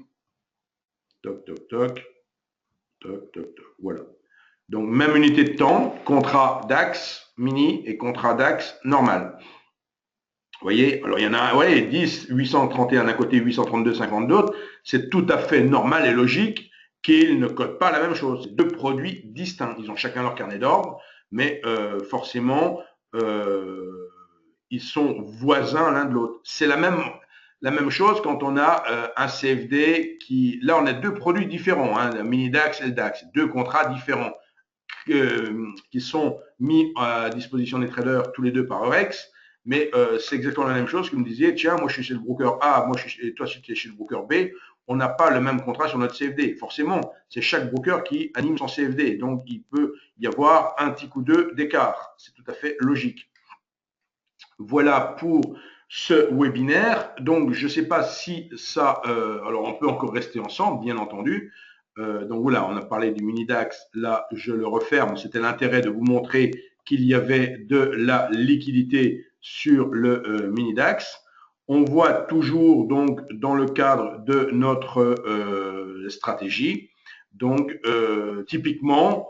toc, toc, toc, toc, toc, toc, voilà. Donc, même unité de temps, contrat DAX mini et contrat DAX normal. Vous voyez, alors il y en a 10, 831 d'un côté, 832,50 d'autre. C'est tout à fait normal et logique qu'ils ne codent pas la même chose. C'est deux produits distincts. Ils ont chacun leur carnet d'ordre, mais forcément, ils sont voisins l'un de l'autre. C'est la même chose quand on a un CFD qui... Là, on a deux produits différents, le mini DAX et le DAX. Deux contrats différents qui sont mis à disposition des traders tous les deux par Eurex. Mais c'est exactement la même chose que vous me disiez, tiens, moi je suis chez le broker A, toi tu es chez le broker B, on n'a pas le même contrat sur notre CFD. Forcément, c'est chaque broker qui anime son CFD. Donc il peut y avoir un tick ou deux d'écart. C'est tout à fait logique. Voilà pour ce webinaire. Donc, je ne sais pas si ça... alors, on peut encore rester ensemble, bien entendu. Donc, voilà, on a parlé du mini-DAX. Là, je le referme. C'était l'intérêt de vous montrer qu'il y avait de la liquidité sur le mini-DAX. On voit toujours, donc, dans le cadre de notre stratégie. Donc, typiquement,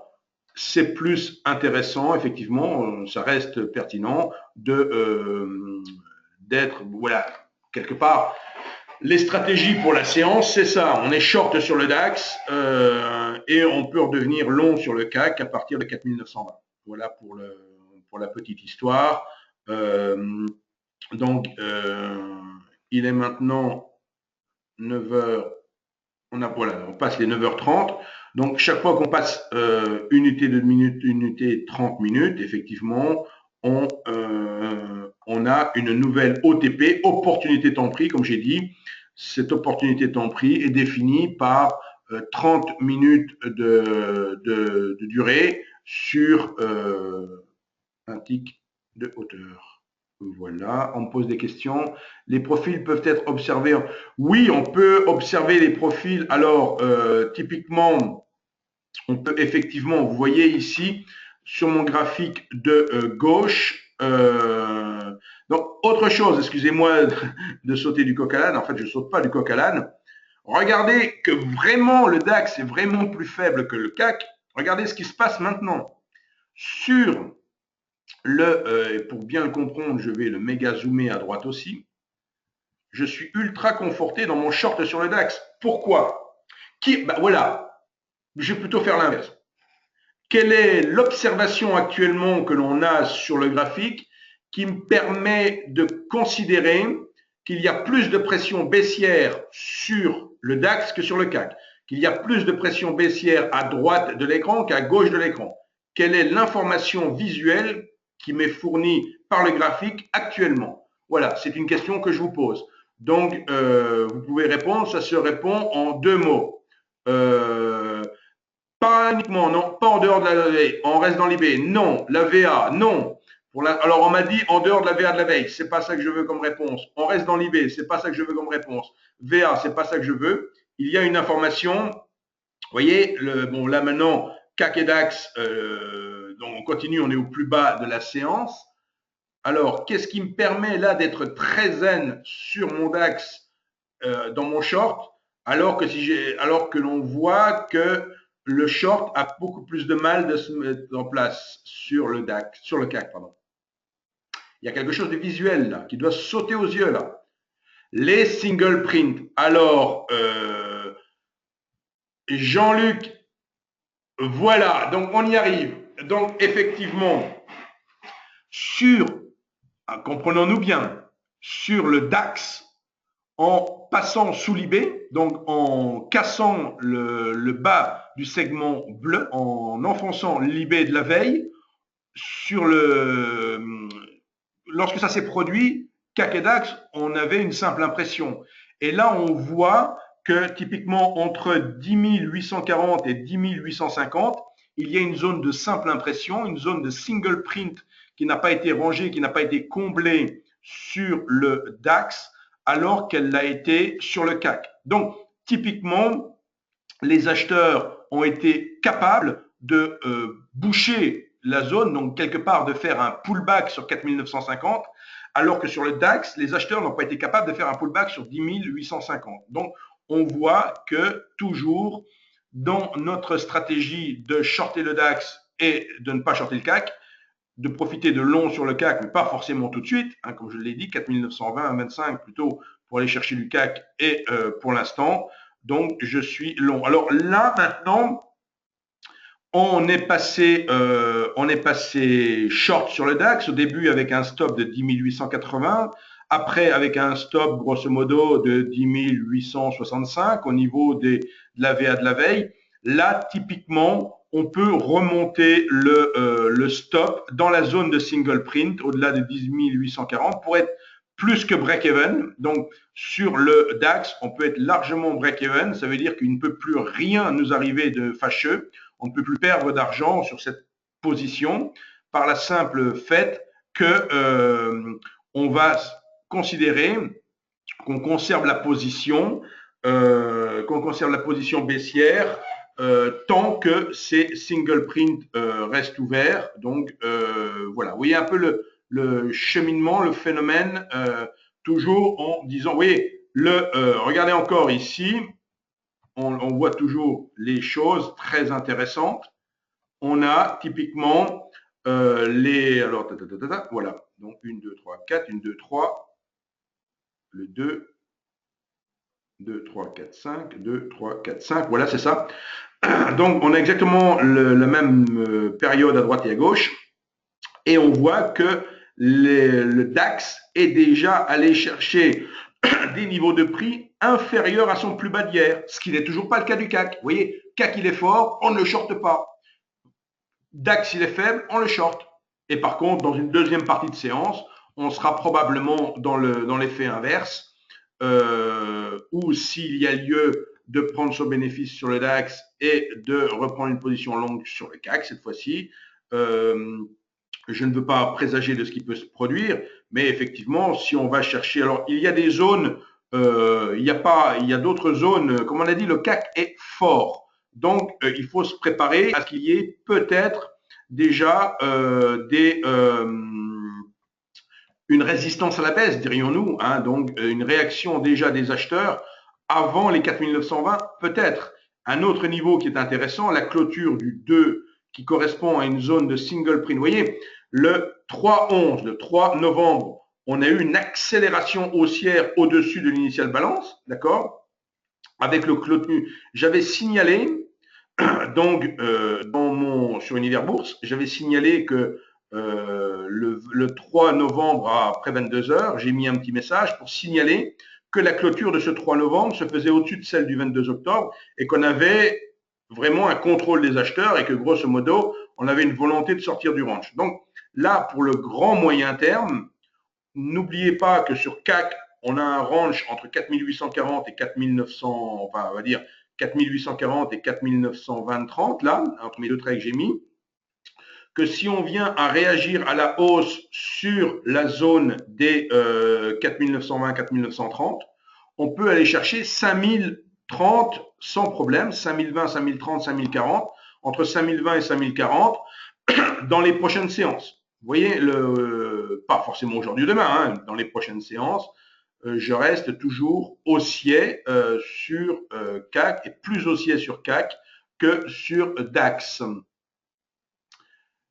c'est plus intéressant, effectivement, ça reste pertinent d'être, voilà, quelque part. Les stratégies pour la séance, c'est ça. On est short sur le DAX et on peut redevenir long sur le CAC à partir de 4920. Voilà pour la petite histoire. Donc, il est maintenant 9 heures. Voilà, on passe les 9h30. Donc, chaque fois qu'on passe unité de minute, unité 30 minutes, effectivement, on a une nouvelle OTP, opportunité temps pris, comme j'ai dit. Cette opportunité temps pris est définie par 30 minutes de durée sur un tick de hauteur. Voilà, on me pose des questions. Les profils peuvent être observés. Oui, on peut observer les profils. Alors, typiquement, on peut effectivement, vous voyez ici, sur mon graphique de gauche, donc autre chose, excusez-moi de sauter du coq à l'âne. En fait, je ne saute pas du coq à l'âne. Regardez que vraiment, le DAX est vraiment plus faible que le CAC. Regardez ce qui se passe maintenant. Sur pour bien le comprendre, je vais le méga zoomer à droite aussi. Je suis ultra conforté dans mon short sur le DAX. Pourquoi? Voilà, je vais plutôt faire l'inverse. Quelle est l'observation actuellement que l'on a sur le graphique qui me permet de considérer qu'il y a plus de pression baissière sur le DAX que sur le CAC, qu'il y a plus de pression baissière à droite de l'écran qu'à gauche de l'écran? Quelle est l'information visuelle qui m'est fournie par le graphique actuellement? Voilà, c'est une question que je vous pose. Donc, vous pouvez répondre, ça se répond en 2 mots. Pas uniquement, non, pas en dehors de la veille, on reste dans l'IB, non, la VA, non. Alors on m'a dit en dehors de la VA de la veille, c'est pas ça que je veux comme réponse. On reste dans l'IB, c'est pas ça que je veux comme réponse. VA, c'est pas ça que je veux. Il y a une information, vous voyez, bon là maintenant, CAC et DAX, donc on continue, on est au plus bas de la séance. Alors, qu'est-ce qui me permet là d'être très zen sur mon DAX dans mon short, alors que l'on voit que le short a beaucoup plus de mal de se mettre en place sur le DAX, sur le CAC, pardon. Il y a quelque chose de visuel là, qui doit sauter aux yeux là. Les single print. Alors, Jean-Luc, voilà, donc on y arrive. Donc, effectivement, comprenons-nous bien, sur le DAX, en passant sous l'IB, donc en cassant le bas du segment bleu, en enfonçant l'IB de la veille, lorsque ça s'est produit, CAC et DAX, on avait une simple impression. Et là, on voit que typiquement entre 10 840 et 10 850, il y a une zone de simple impression, une zone de single print qui n'a pas été rangée, qui n'a pas été comblée sur le DAX, alors qu'elle l'a été sur le CAC. Donc, typiquement, les acheteurs ont été capables de boucher la zone, donc quelque part de faire un pullback sur 4950, alors que sur le DAX, les acheteurs n'ont pas été capables de faire un pullback sur 10 850. Donc, on voit que toujours dans notre stratégie de shorter le DAX et de ne pas shorter le CAC, de profiter de long sur le CAC, mais pas forcément tout de suite, hein, comme je l'ai dit, 4920, 25 plutôt pour aller chercher du CAC et pour l'instant, donc je suis long. Alors là maintenant, on est passé short sur le DAX, au début avec un stop de 10 880, après avec un stop grosso modo de 10 865 au niveau de la VA de la veille. Là, typiquement, on peut remonter le stop dans la zone de single print au-delà de 10 840 pour être plus que break-even. Donc, sur le DAX, on peut être largement break-even. Ça veut dire qu'il ne peut plus rien nous arriver de fâcheux. On ne peut plus perdre d'argent sur cette position par la simple fait que on va considérer qu'on conserve la position, baissière tant que ces single print restent ouverts. Donc voilà, vous voyez un peu le cheminement, le phénomène, toujours en disant, vous voyez, regardez encore ici, on voit toujours les choses très intéressantes. On a typiquement alors, voilà, donc 1, 2, 3, 4, 1, 2, 3, le 2, 2, 3, 4, 5, 2, 3, 4, 5, voilà, c'est ça. Donc, on a exactement la même période à droite et à gauche, et on voit que le DAX est déjà allé chercher des niveaux de prix inférieurs à son plus bas d'hier, ce qui n'est toujours pas le cas du CAC. Vous voyez, CAC il est fort, on ne le shorte pas. DAX il est faible, on le short. Et par contre, dans une deuxième partie de séance, on sera probablement dans l'effet inverse, où s'il y a lieu de prendre son bénéfice sur le DAX et de reprendre une position longue sur le CAC cette fois-ci, je ne veux pas présager de ce qui peut se produire, mais effectivement, si on va chercher, alors il y a des zones, il y a d'autres zones, comme on a dit, le CAC est fort. Donc, il faut se préparer à ce qu'il y ait peut-être déjà une résistance à la baisse, dirions-nous, hein, donc une réaction déjà des acheteurs avant les 4920, peut-être. Un autre niveau qui est intéressant, la clôture du 2 qui correspond à une zone de single print. Vous voyez, le 3-11, le 3 novembre, on a eu une accélération haussière au-dessus de l'initiale balance, d'accord? Avec le clôture, j'avais signalé, donc sur Univers Bourse, j'avais signalé que le 3 novembre après 22 heures, j'ai mis un petit message pour signaler que la clôture de ce 3 novembre se faisait au-dessus de celle du 22 octobre et qu'on avait vraiment un contrôle des acheteurs et que grosso modo, on avait une volonté de sortir du range. Donc là, pour le grand moyen terme, n'oubliez pas que sur CAC, on a un range entre 4840 et 4900, enfin on va dire 4840 et 4920-30, là, entre mes deux traits que j'ai mis, que si on vient à réagir à la hausse sur la zone des 4920-4930, on peut aller chercher 5030 sans problème, 5020, 5030, 5040, entre 5020 et 5040 dans les prochaines séances. Vous voyez, pas forcément aujourd'hui ou demain, hein, dans les prochaines séances, je reste toujours haussier sur CAC et plus haussier sur CAC que sur DAX.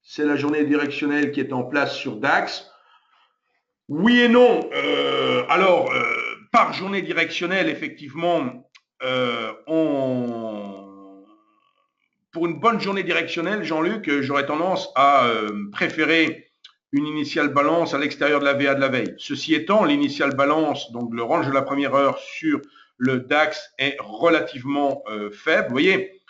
C'est la journée directionnelle qui est en place sur DAX. Oui et non. Par journée directionnelle, effectivement, pour une bonne journée directionnelle, Jean-Luc, j'aurais tendance à préférer une initiale balance à l'extérieur de la VA de la veille. Ceci étant, l'initiale balance, donc le range de la première heure sur le DAX est relativement faible. Vous voyez,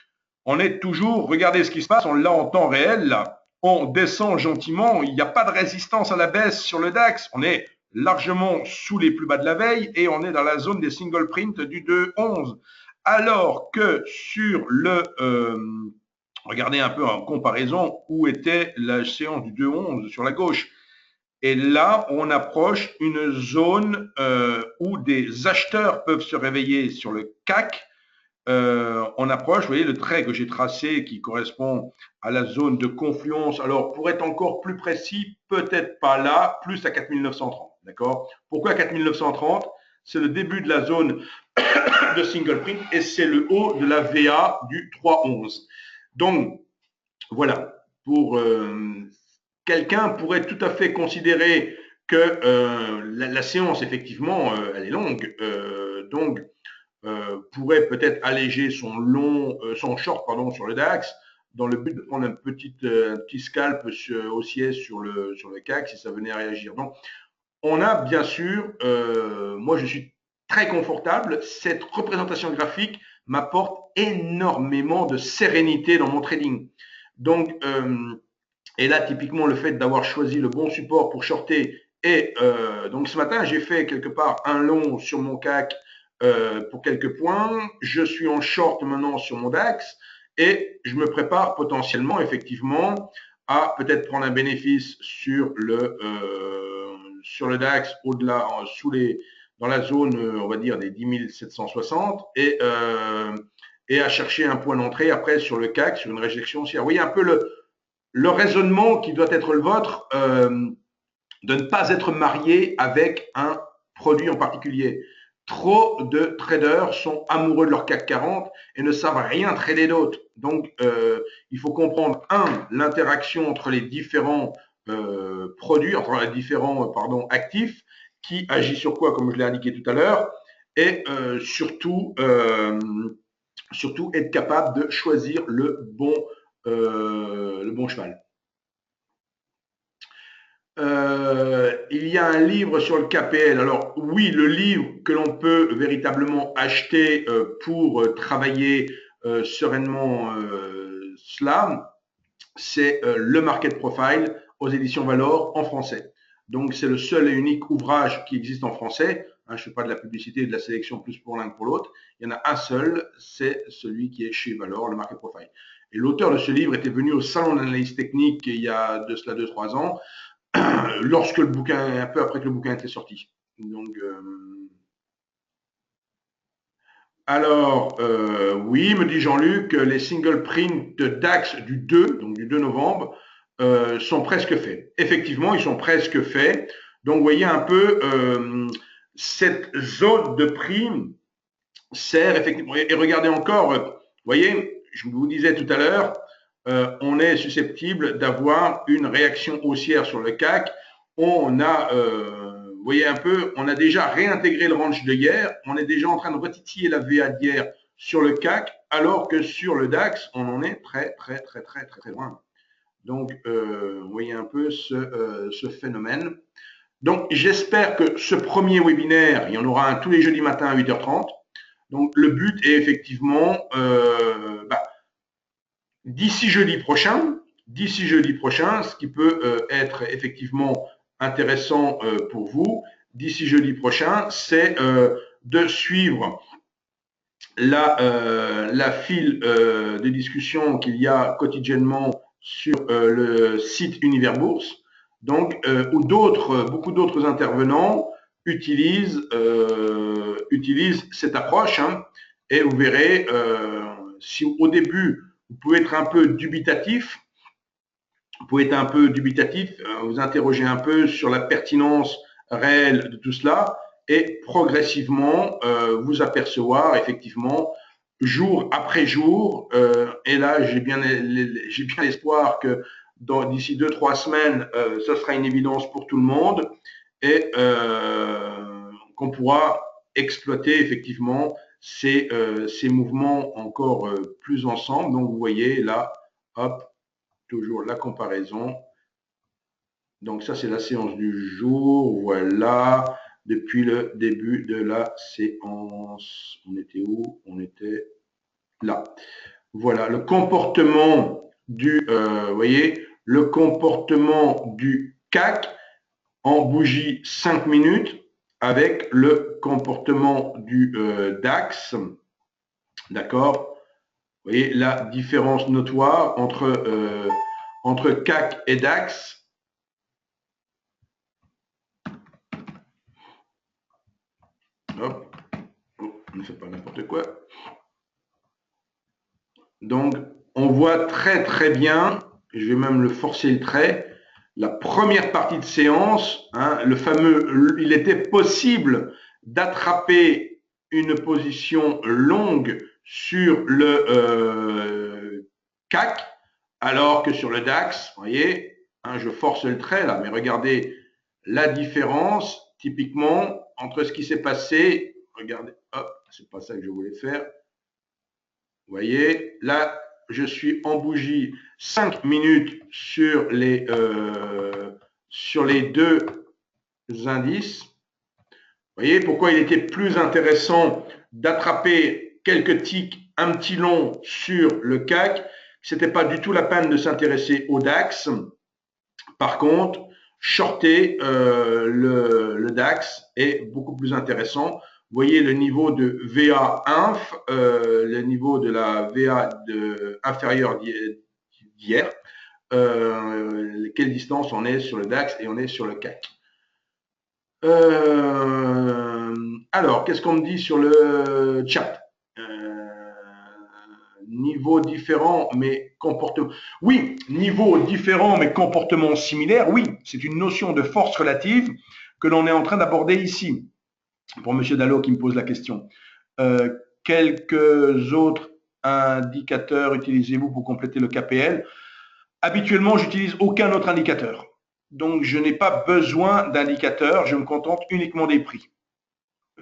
on est toujours, regardez ce qui se passe, on l'a en temps réel là. On descend gentiment, il n'y a pas de résistance à la baisse sur le DAX, on est largement sous les plus bas de la veille et on est dans la zone des single print du 2-11. Alors que sur regardez un peu en comparaison où était la séance du 2-11 sur la gauche. Et là, on approche une zone où des acheteurs peuvent se réveiller sur le CAC. On approche, vous voyez, le trait que j'ai tracé qui correspond à la zone de confluence. Alors, pour être encore plus précis, peut-être pas là, plus à 4930. D'accord? Pourquoi 4930? C'est le début de la zone de single print et c'est le haut de la VA du 3-11. Donc, voilà. Pour quelqu'un pourrait tout à fait considérer que la séance, effectivement, elle est longue. Donc, pourrait peut-être alléger son short sur le DAX dans le but de prendre un petit scalp haussier sur le CAC si ça venait à réagir. Donc, on a bien sûr, moi je suis très confortable, cette représentation graphique m'apporte énormément de sérénité dans mon trading. Donc, et là, typiquement, le fait d'avoir choisi le bon support pour shorter et donc ce matin, j'ai fait quelque part un long sur mon CAC pour quelques points. Je suis en short maintenant sur mon DAX et je me prépare potentiellement, effectivement, à peut-être prendre un bénéfice sur sur le DAX au-delà, dans la zone, on va dire, des 10 760 et à chercher un point d'entrée après sur le CAC, sur une réjection haussière. Vous voyez un peu le raisonnement qui doit être le vôtre, de ne pas être marié avec un produit en particulier. Trop de traders sont amoureux de leur CAC 40 et ne savent rien trader d'autre. Donc, il faut comprendre, l'interaction entre les différents produits, entre les différents actifs, qui agit sur quoi, comme je l'ai indiqué tout à l'heure, et surtout être capable de choisir le bon cheval. Il y a un livre sur le KPL. Alors oui, le livre que l'on peut véritablement acheter pour travailler sereinement cela, c'est le Market Profile aux éditions Valor en français. Donc c'est le seul et unique ouvrage qui existe en français. Je ne fais pas de la publicité et de la sélection plus pour l'un que pour l'autre. Il y en a un seul, c'est celui qui est chez Valor, le Market Profile. Et l'auteur de ce livre était venu au salon d'analyse technique il y a de cela 2-3 ans, lorsque le bouquin, un peu après que le bouquin était sorti. Donc, alors, oui, me dit Jean-Luc, les single print de DAX du 2, donc du 2 novembre, sont presque faits. Effectivement, ils sont presque faits. Donc, vous voyez un peu, cette zone de prix sert effectivement. Et regardez encore, vous voyez, je vous disais tout à l'heure, on est susceptible d'avoir une réaction haussière sur le CAC. On a, vous voyez un peu, on a déjà réintégré le range de hier. On est déjà en train de retitiller la VA d'hier sur le CAC, alors que sur le DAX, on en est très loin. Donc, vous voyez un peu ce phénomène. Donc, j'espère que ce premier webinaire, il y en aura un tous les jeudis matins à 8h30. Donc, le but est effectivement, d'ici jeudi prochain, ce qui peut être effectivement intéressant pour vous, d'ici jeudi prochain, c'est de suivre la file de discussion qu'il y a quotidiennement sur le site Univers Bourse, donc où beaucoup d'autres intervenants utilisent cette approche, et vous verrez, si au début vous pouvez être un peu dubitatif, vous interroger un peu sur la pertinence réelle de tout cela, et progressivement vous apercevoir effectivement jour après jour, et là j'ai bien l'espoir que d'ici 2-3 semaines ce sera une évidence pour tout le monde, et qu'on pourra exploiter effectivement ces mouvements encore plus ensemble. Donc vous voyez là, hop, toujours la comparaison. Donc ça c'est la séance du jour, voilà, depuis le début de la séance. On était où? On était là. Voilà, le comportement du, vous voyez, le comportement du CAC en bougie 5 minutes avec le comportement du DAX. D'accord? Vous voyez la différence notoire entre CAC et DAX. Hop, ne faites pas n'importe quoi. Donc, on voit très bien, je vais même le forcer le trait, la première partie de séance, le fameux, il était possible d'attraper une position longue sur le CAC, alors que sur le DAX, vous voyez, je force le trait là, mais regardez la différence typiquement entre ce qui s'est passé, regardez, hop, c'est pas ça que je voulais faire. Vous voyez, là, je suis en bougie 5 minutes sur les deux indices. Vous voyez pourquoi il était plus intéressant d'attraper quelques ticks un petit long sur le CAC. Ce n'était pas du tout la peine de s'intéresser au DAX. Par contre, shorter le DAX est beaucoup plus intéressant. Vous voyez le niveau de VA inf, le niveau de la VA inférieure d'hier, quelle distance on est sur le DAX et on est sur le CAC. Alors, qu'est-ce qu'on me dit sur le chat? Niveau différent, mais comportement. Oui, niveau différent, mais comportement similaire. Oui, c'est une notion de force relative que l'on est en train d'aborder ici. Pour Monsieur Dallot qui me pose la question. Quelques autres indicateurs utilisez-vous pour compléter le KPL? Habituellement, j'utilise aucun autre indicateur. Donc, je n'ai pas besoin d'indicateurs, je me contente uniquement des prix.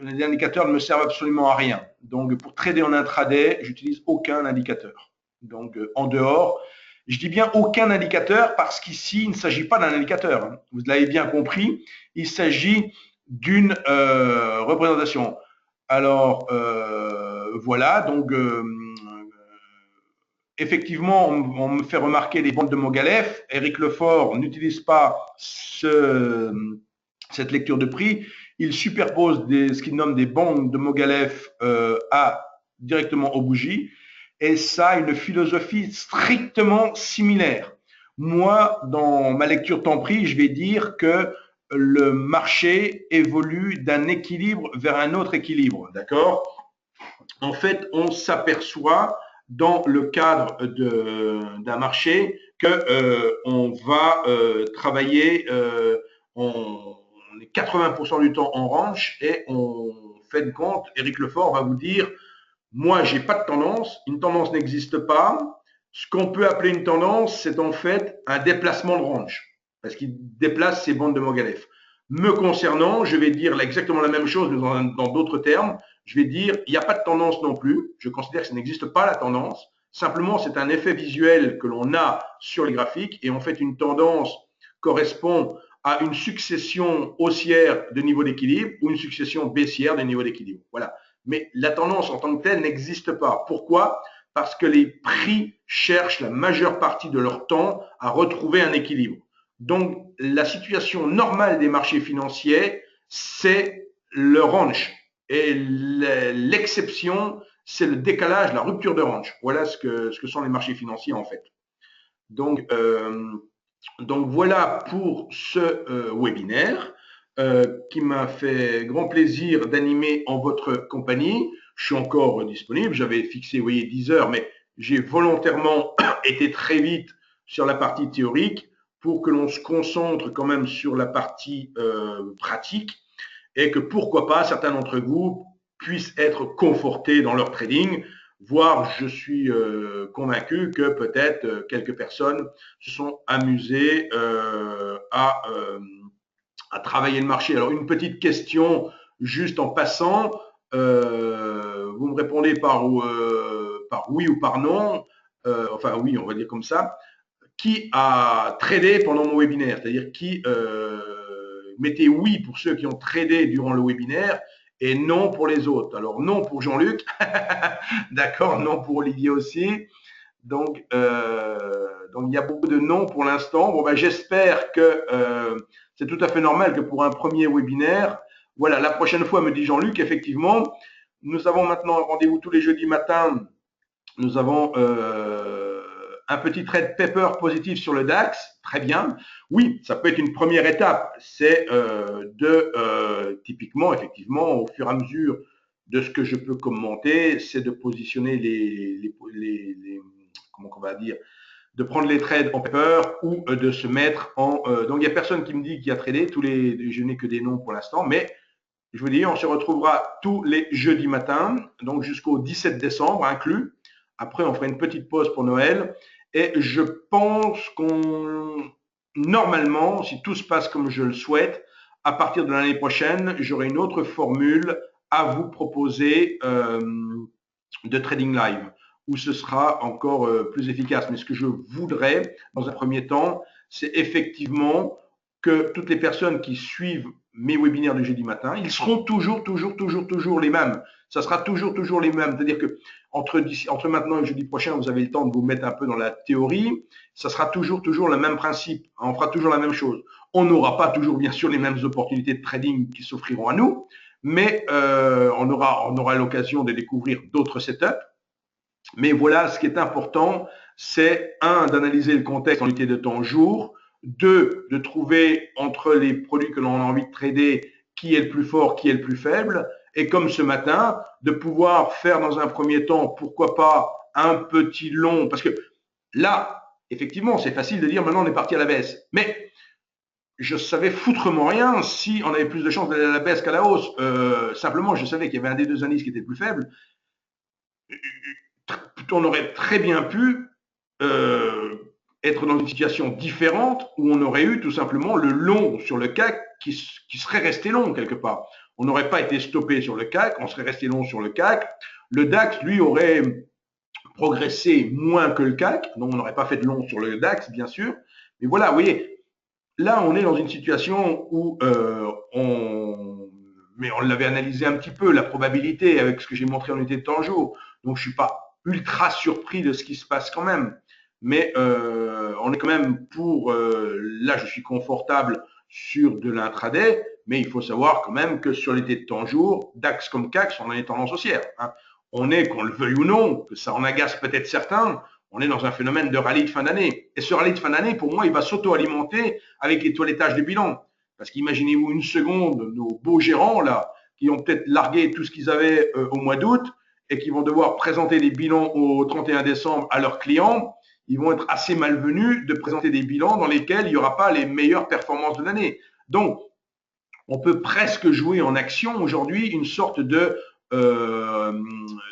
Les indicateurs ne me servent absolument à rien. Donc, pour trader en intraday, j'utilise aucun indicateur. Donc, en dehors, je dis bien aucun indicateur parce qu'ici, il ne s'agit pas d'un indicateur. Vous l'avez bien compris, il s'agit d'une représentation. Alors, voilà, donc effectivement, on me fait remarquer les bandes de Mogalef. Éric Lefort n'utilise pas cette lecture de prix. Il superpose ce qu'il nomme des bandes de Mogalef directement aux bougies. Et ça a une philosophie strictement similaire. Moi, dans ma lecture temps prix, je vais dire que le marché évolue d'un équilibre vers un autre équilibre. D'accord? En fait, on s'aperçoit dans le cadre d'un marché que on va travailler, on est 80% du temps en range et on fait de compte. Éric Lefort va vous dire, moi, j'ai pas de tendance, une tendance n'existe pas. Ce qu'on peut appeler une tendance, c'est en fait un déplacement de range, parce qu'il déplace ses bandes de Mogalef. Me concernant, je vais dire exactement la même chose, mais dans d'autres termes. Je vais dire, il n'y a pas de tendance non plus. Je considère que ça n'existe pas la tendance. Simplement, c'est un effet visuel que l'on a sur les graphiques. Et en fait, une tendance correspond à une succession haussière de niveau d'équilibre ou une succession baissière de niveau d'équilibre. Voilà. Mais la tendance en tant que telle n'existe pas. Pourquoi? Parce que les prix cherchent la majeure partie de leur temps à retrouver un équilibre. Donc, la situation normale des marchés financiers, c'est le range. Et l'exception, c'est le décalage, la rupture de range. Voilà ce que sont les marchés financiers en fait. Donc, voilà pour ce webinaire qui m'a fait grand plaisir d'animer en votre compagnie. Je suis encore disponible. J'avais fixé, vous voyez, 10 heures, mais j'ai volontairement été très vite sur la partie théorique pour que l'on se concentre quand même sur la partie pratique et que pourquoi pas certains d'entre vous puissent être confortés dans leur trading, voire je suis convaincu que peut-être quelques personnes se sont amusées à travailler le marché. Alors une petite question juste en passant, vous me répondez par oui ou par non, enfin oui on va dire comme ça. Qui a tradé pendant mon webinaire, c'est-à-dire qui mettez oui pour ceux qui ont tradé durant le webinaire et non pour les autres. Alors non pour Jean-Luc, d'accord, non pour Olivier aussi. Donc il y a beaucoup de non pour l'instant. Bon ben j'espère que c'est tout à fait normal que pour un premier webinaire, voilà, la prochaine fois me dit Jean-Luc, effectivement, nous avons maintenant un rendez-vous tous les jeudis matins. Nous avons un petit trade paper positif sur le DAX, très bien. Oui, ça peut être une première étape. C'est typiquement, effectivement, au fur et à mesure de ce que je peux commenter, c'est de positionner comment on va dire, de prendre les trades en paper ou de se mettre en. Donc il n'y a personne qui me dit qu'il a tradé. Je n'ai que des noms pour l'instant, mais je vous dis, on se retrouvera tous les jeudis matins, donc jusqu'au 17 décembre inclus. Après, on fera une petite pause pour Noël. Et je pense normalement, si tout se passe comme je le souhaite, à partir de l'année prochaine, j'aurai une autre formule à vous proposer de trading live, où ce sera encore plus efficace. Mais ce que je voudrais, dans un premier temps, c'est effectivement que toutes les personnes qui suivent mes webinaires du jeudi matin, ils seront toujours les mêmes. Ça sera toujours les mêmes. C'est-à-dire que entre maintenant et jeudi prochain, vous avez le temps de vous mettre un peu dans la théorie. Ça sera toujours le même principe. On fera toujours la même chose. On n'aura pas toujours, bien sûr, les mêmes opportunités de trading qui s'offriront à nous, mais on aura l'occasion de découvrir d'autres setups. Mais voilà, ce qui est important, c'est d'analyser le contexte en unité de temps jour, 2, de trouver entre les produits que l'on a envie de trader qui est le plus fort, qui est le plus faible, et comme ce matin, de pouvoir faire dans un premier temps, pourquoi pas, un petit long, parce que là, effectivement, c'est facile de dire maintenant on est parti à la baisse, mais je savais foutrement rien si on avait plus de chances d'aller à la baisse qu'à la hausse. Simplement, je savais qu'il y avait un des deux indices qui était plus faible. On aurait très bien pu euh, être dans une situation différente où on aurait eu tout simplement le long sur le CAC qui serait resté long quelque part. On n'aurait pas été stoppé sur le CAC, on serait resté long sur le CAC. Le DAX, lui, aurait progressé moins que le CAC, donc on n'aurait pas fait de long sur le DAX, bien sûr. Mais voilà, vous voyez, là, on est dans une situation où mais on l'avait analysé un petit peu, la probabilité avec ce que j'ai montré en unité de temps jour. Donc, je suis pas ultra surpris de ce qui se passe quand même. Mais on est quand même pour, là, je suis confortable sur de l'intraday, mais il faut savoir quand même que sur l'unité de temps jour, DAX comme CAC, on est tendance haussière. Hein. On est, qu'on le veuille ou non, que ça en agace peut-être certains, on est dans un phénomène de rallye de fin d'année. Et ce rallye de fin d'année, pour moi, il va s'auto-alimenter avec les toilettages du bilan. Parce qu'imaginez-vous une seconde, nos beaux gérants, là, qui ont peut-être largué tout ce qu'ils avaient au mois d'août et qui vont devoir présenter des bilans au 31 décembre à leurs clients, ils vont être assez malvenus de présenter des bilans dans lesquels il n'y aura pas les meilleures performances de l'année. Donc, on peut presque jouer en action aujourd'hui une sorte de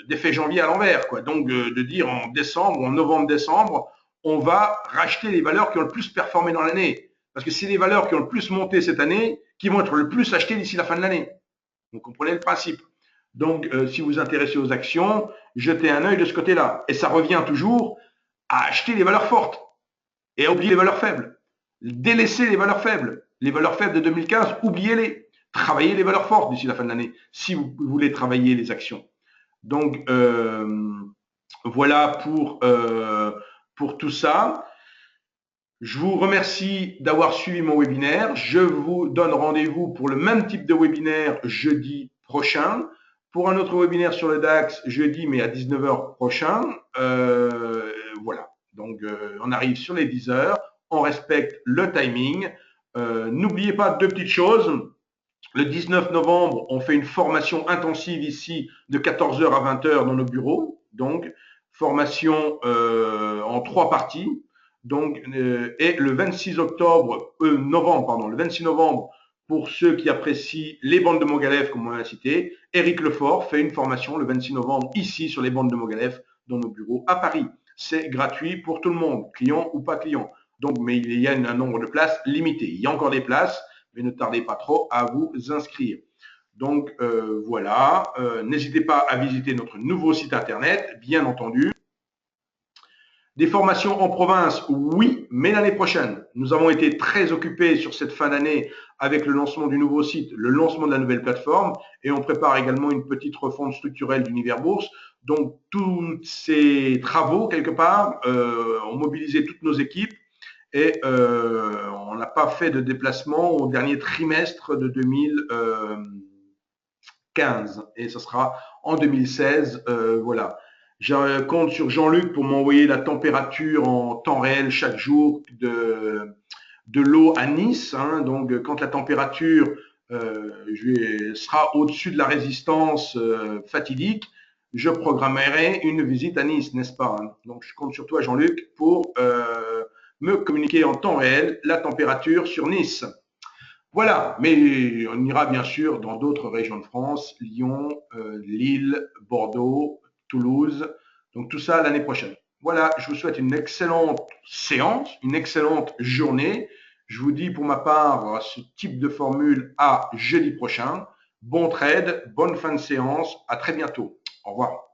d'effet janvier à l'envers, quoi. Donc de dire en décembre, en novembre-décembre, on va racheter les valeurs qui ont le plus performé dans l'année, parce que c'est les valeurs qui ont le plus monté cette année qui vont être le plus achetées d'ici la fin de l'année. Vous comprenez le principe. Donc si vous vous intéressez aux actions, jetez un œil de ce côté-là, et ça revient toujours à acheter les valeurs fortes et à oublier les valeurs faibles. Délaissez les valeurs faibles. Les valeurs faibles de 2015, oubliez-les. Travaillez les valeurs fortes d'ici la fin de l'année, si vous voulez travailler les actions. Donc, voilà pour tout ça. Je vous remercie d'avoir suivi mon webinaire. Je vous donne rendez-vous pour le même type de webinaire jeudi prochain. Pour un autre webinaire sur le DAX, jeudi, mais à 19h prochain. Voilà. Donc, on arrive sur les 10 heures. On respecte le timing. N'oubliez pas deux petites choses. Le 19 novembre, on fait une formation intensive ici de 14h à 20h dans nos bureaux. Donc, formation en 3 parties. Donc, et le 26 novembre, pardon, le 26 novembre, pour ceux qui apprécient les bandes de Mogalef, comme on l'a cité, Éric Lefort fait une formation le 26 novembre ici sur les bandes de Mogalef dans nos bureaux à Paris. C'est gratuit pour tout le monde, client ou pas client. Donc, mais il y a un nombre de places limité. Il y a encore des places, mais ne tardez pas trop à vous inscrire. Donc voilà, n'hésitez pas à visiter notre nouveau site internet, bien entendu. Des formations en province, oui, mais l'année prochaine. Nous avons été très occupés sur cette fin d'année avec le lancement du nouveau site, le lancement de la nouvelle plateforme, et on prépare également une petite refonte structurelle d'Univers Bourse. Donc, tous ces travaux, quelque part, ont mobilisé toutes nos équipes et on n'a pas fait de déplacement au dernier trimestre de 2015 et ce sera en 2016. Voilà. Je compte sur Jean-Luc pour m'envoyer la température en temps réel chaque jour de l'eau à Nice. Hein. Donc, quand la température sera au-dessus de la résistance fatidique, je programmerai une visite à Nice, n'est-ce pas? Hein. Donc, je compte sur toi, Jean-Luc, pour me communiquer en temps réel la température sur Nice. Voilà, mais on ira bien sûr dans d'autres régions de France, Lyon, Lille, Bordeaux, Toulouse, donc tout ça l'année prochaine. Voilà, je vous souhaite une excellente séance, une excellente journée. Je vous dis pour ma part ce type de formule à jeudi prochain. Bon trade, bonne fin de séance, à très bientôt. Au revoir.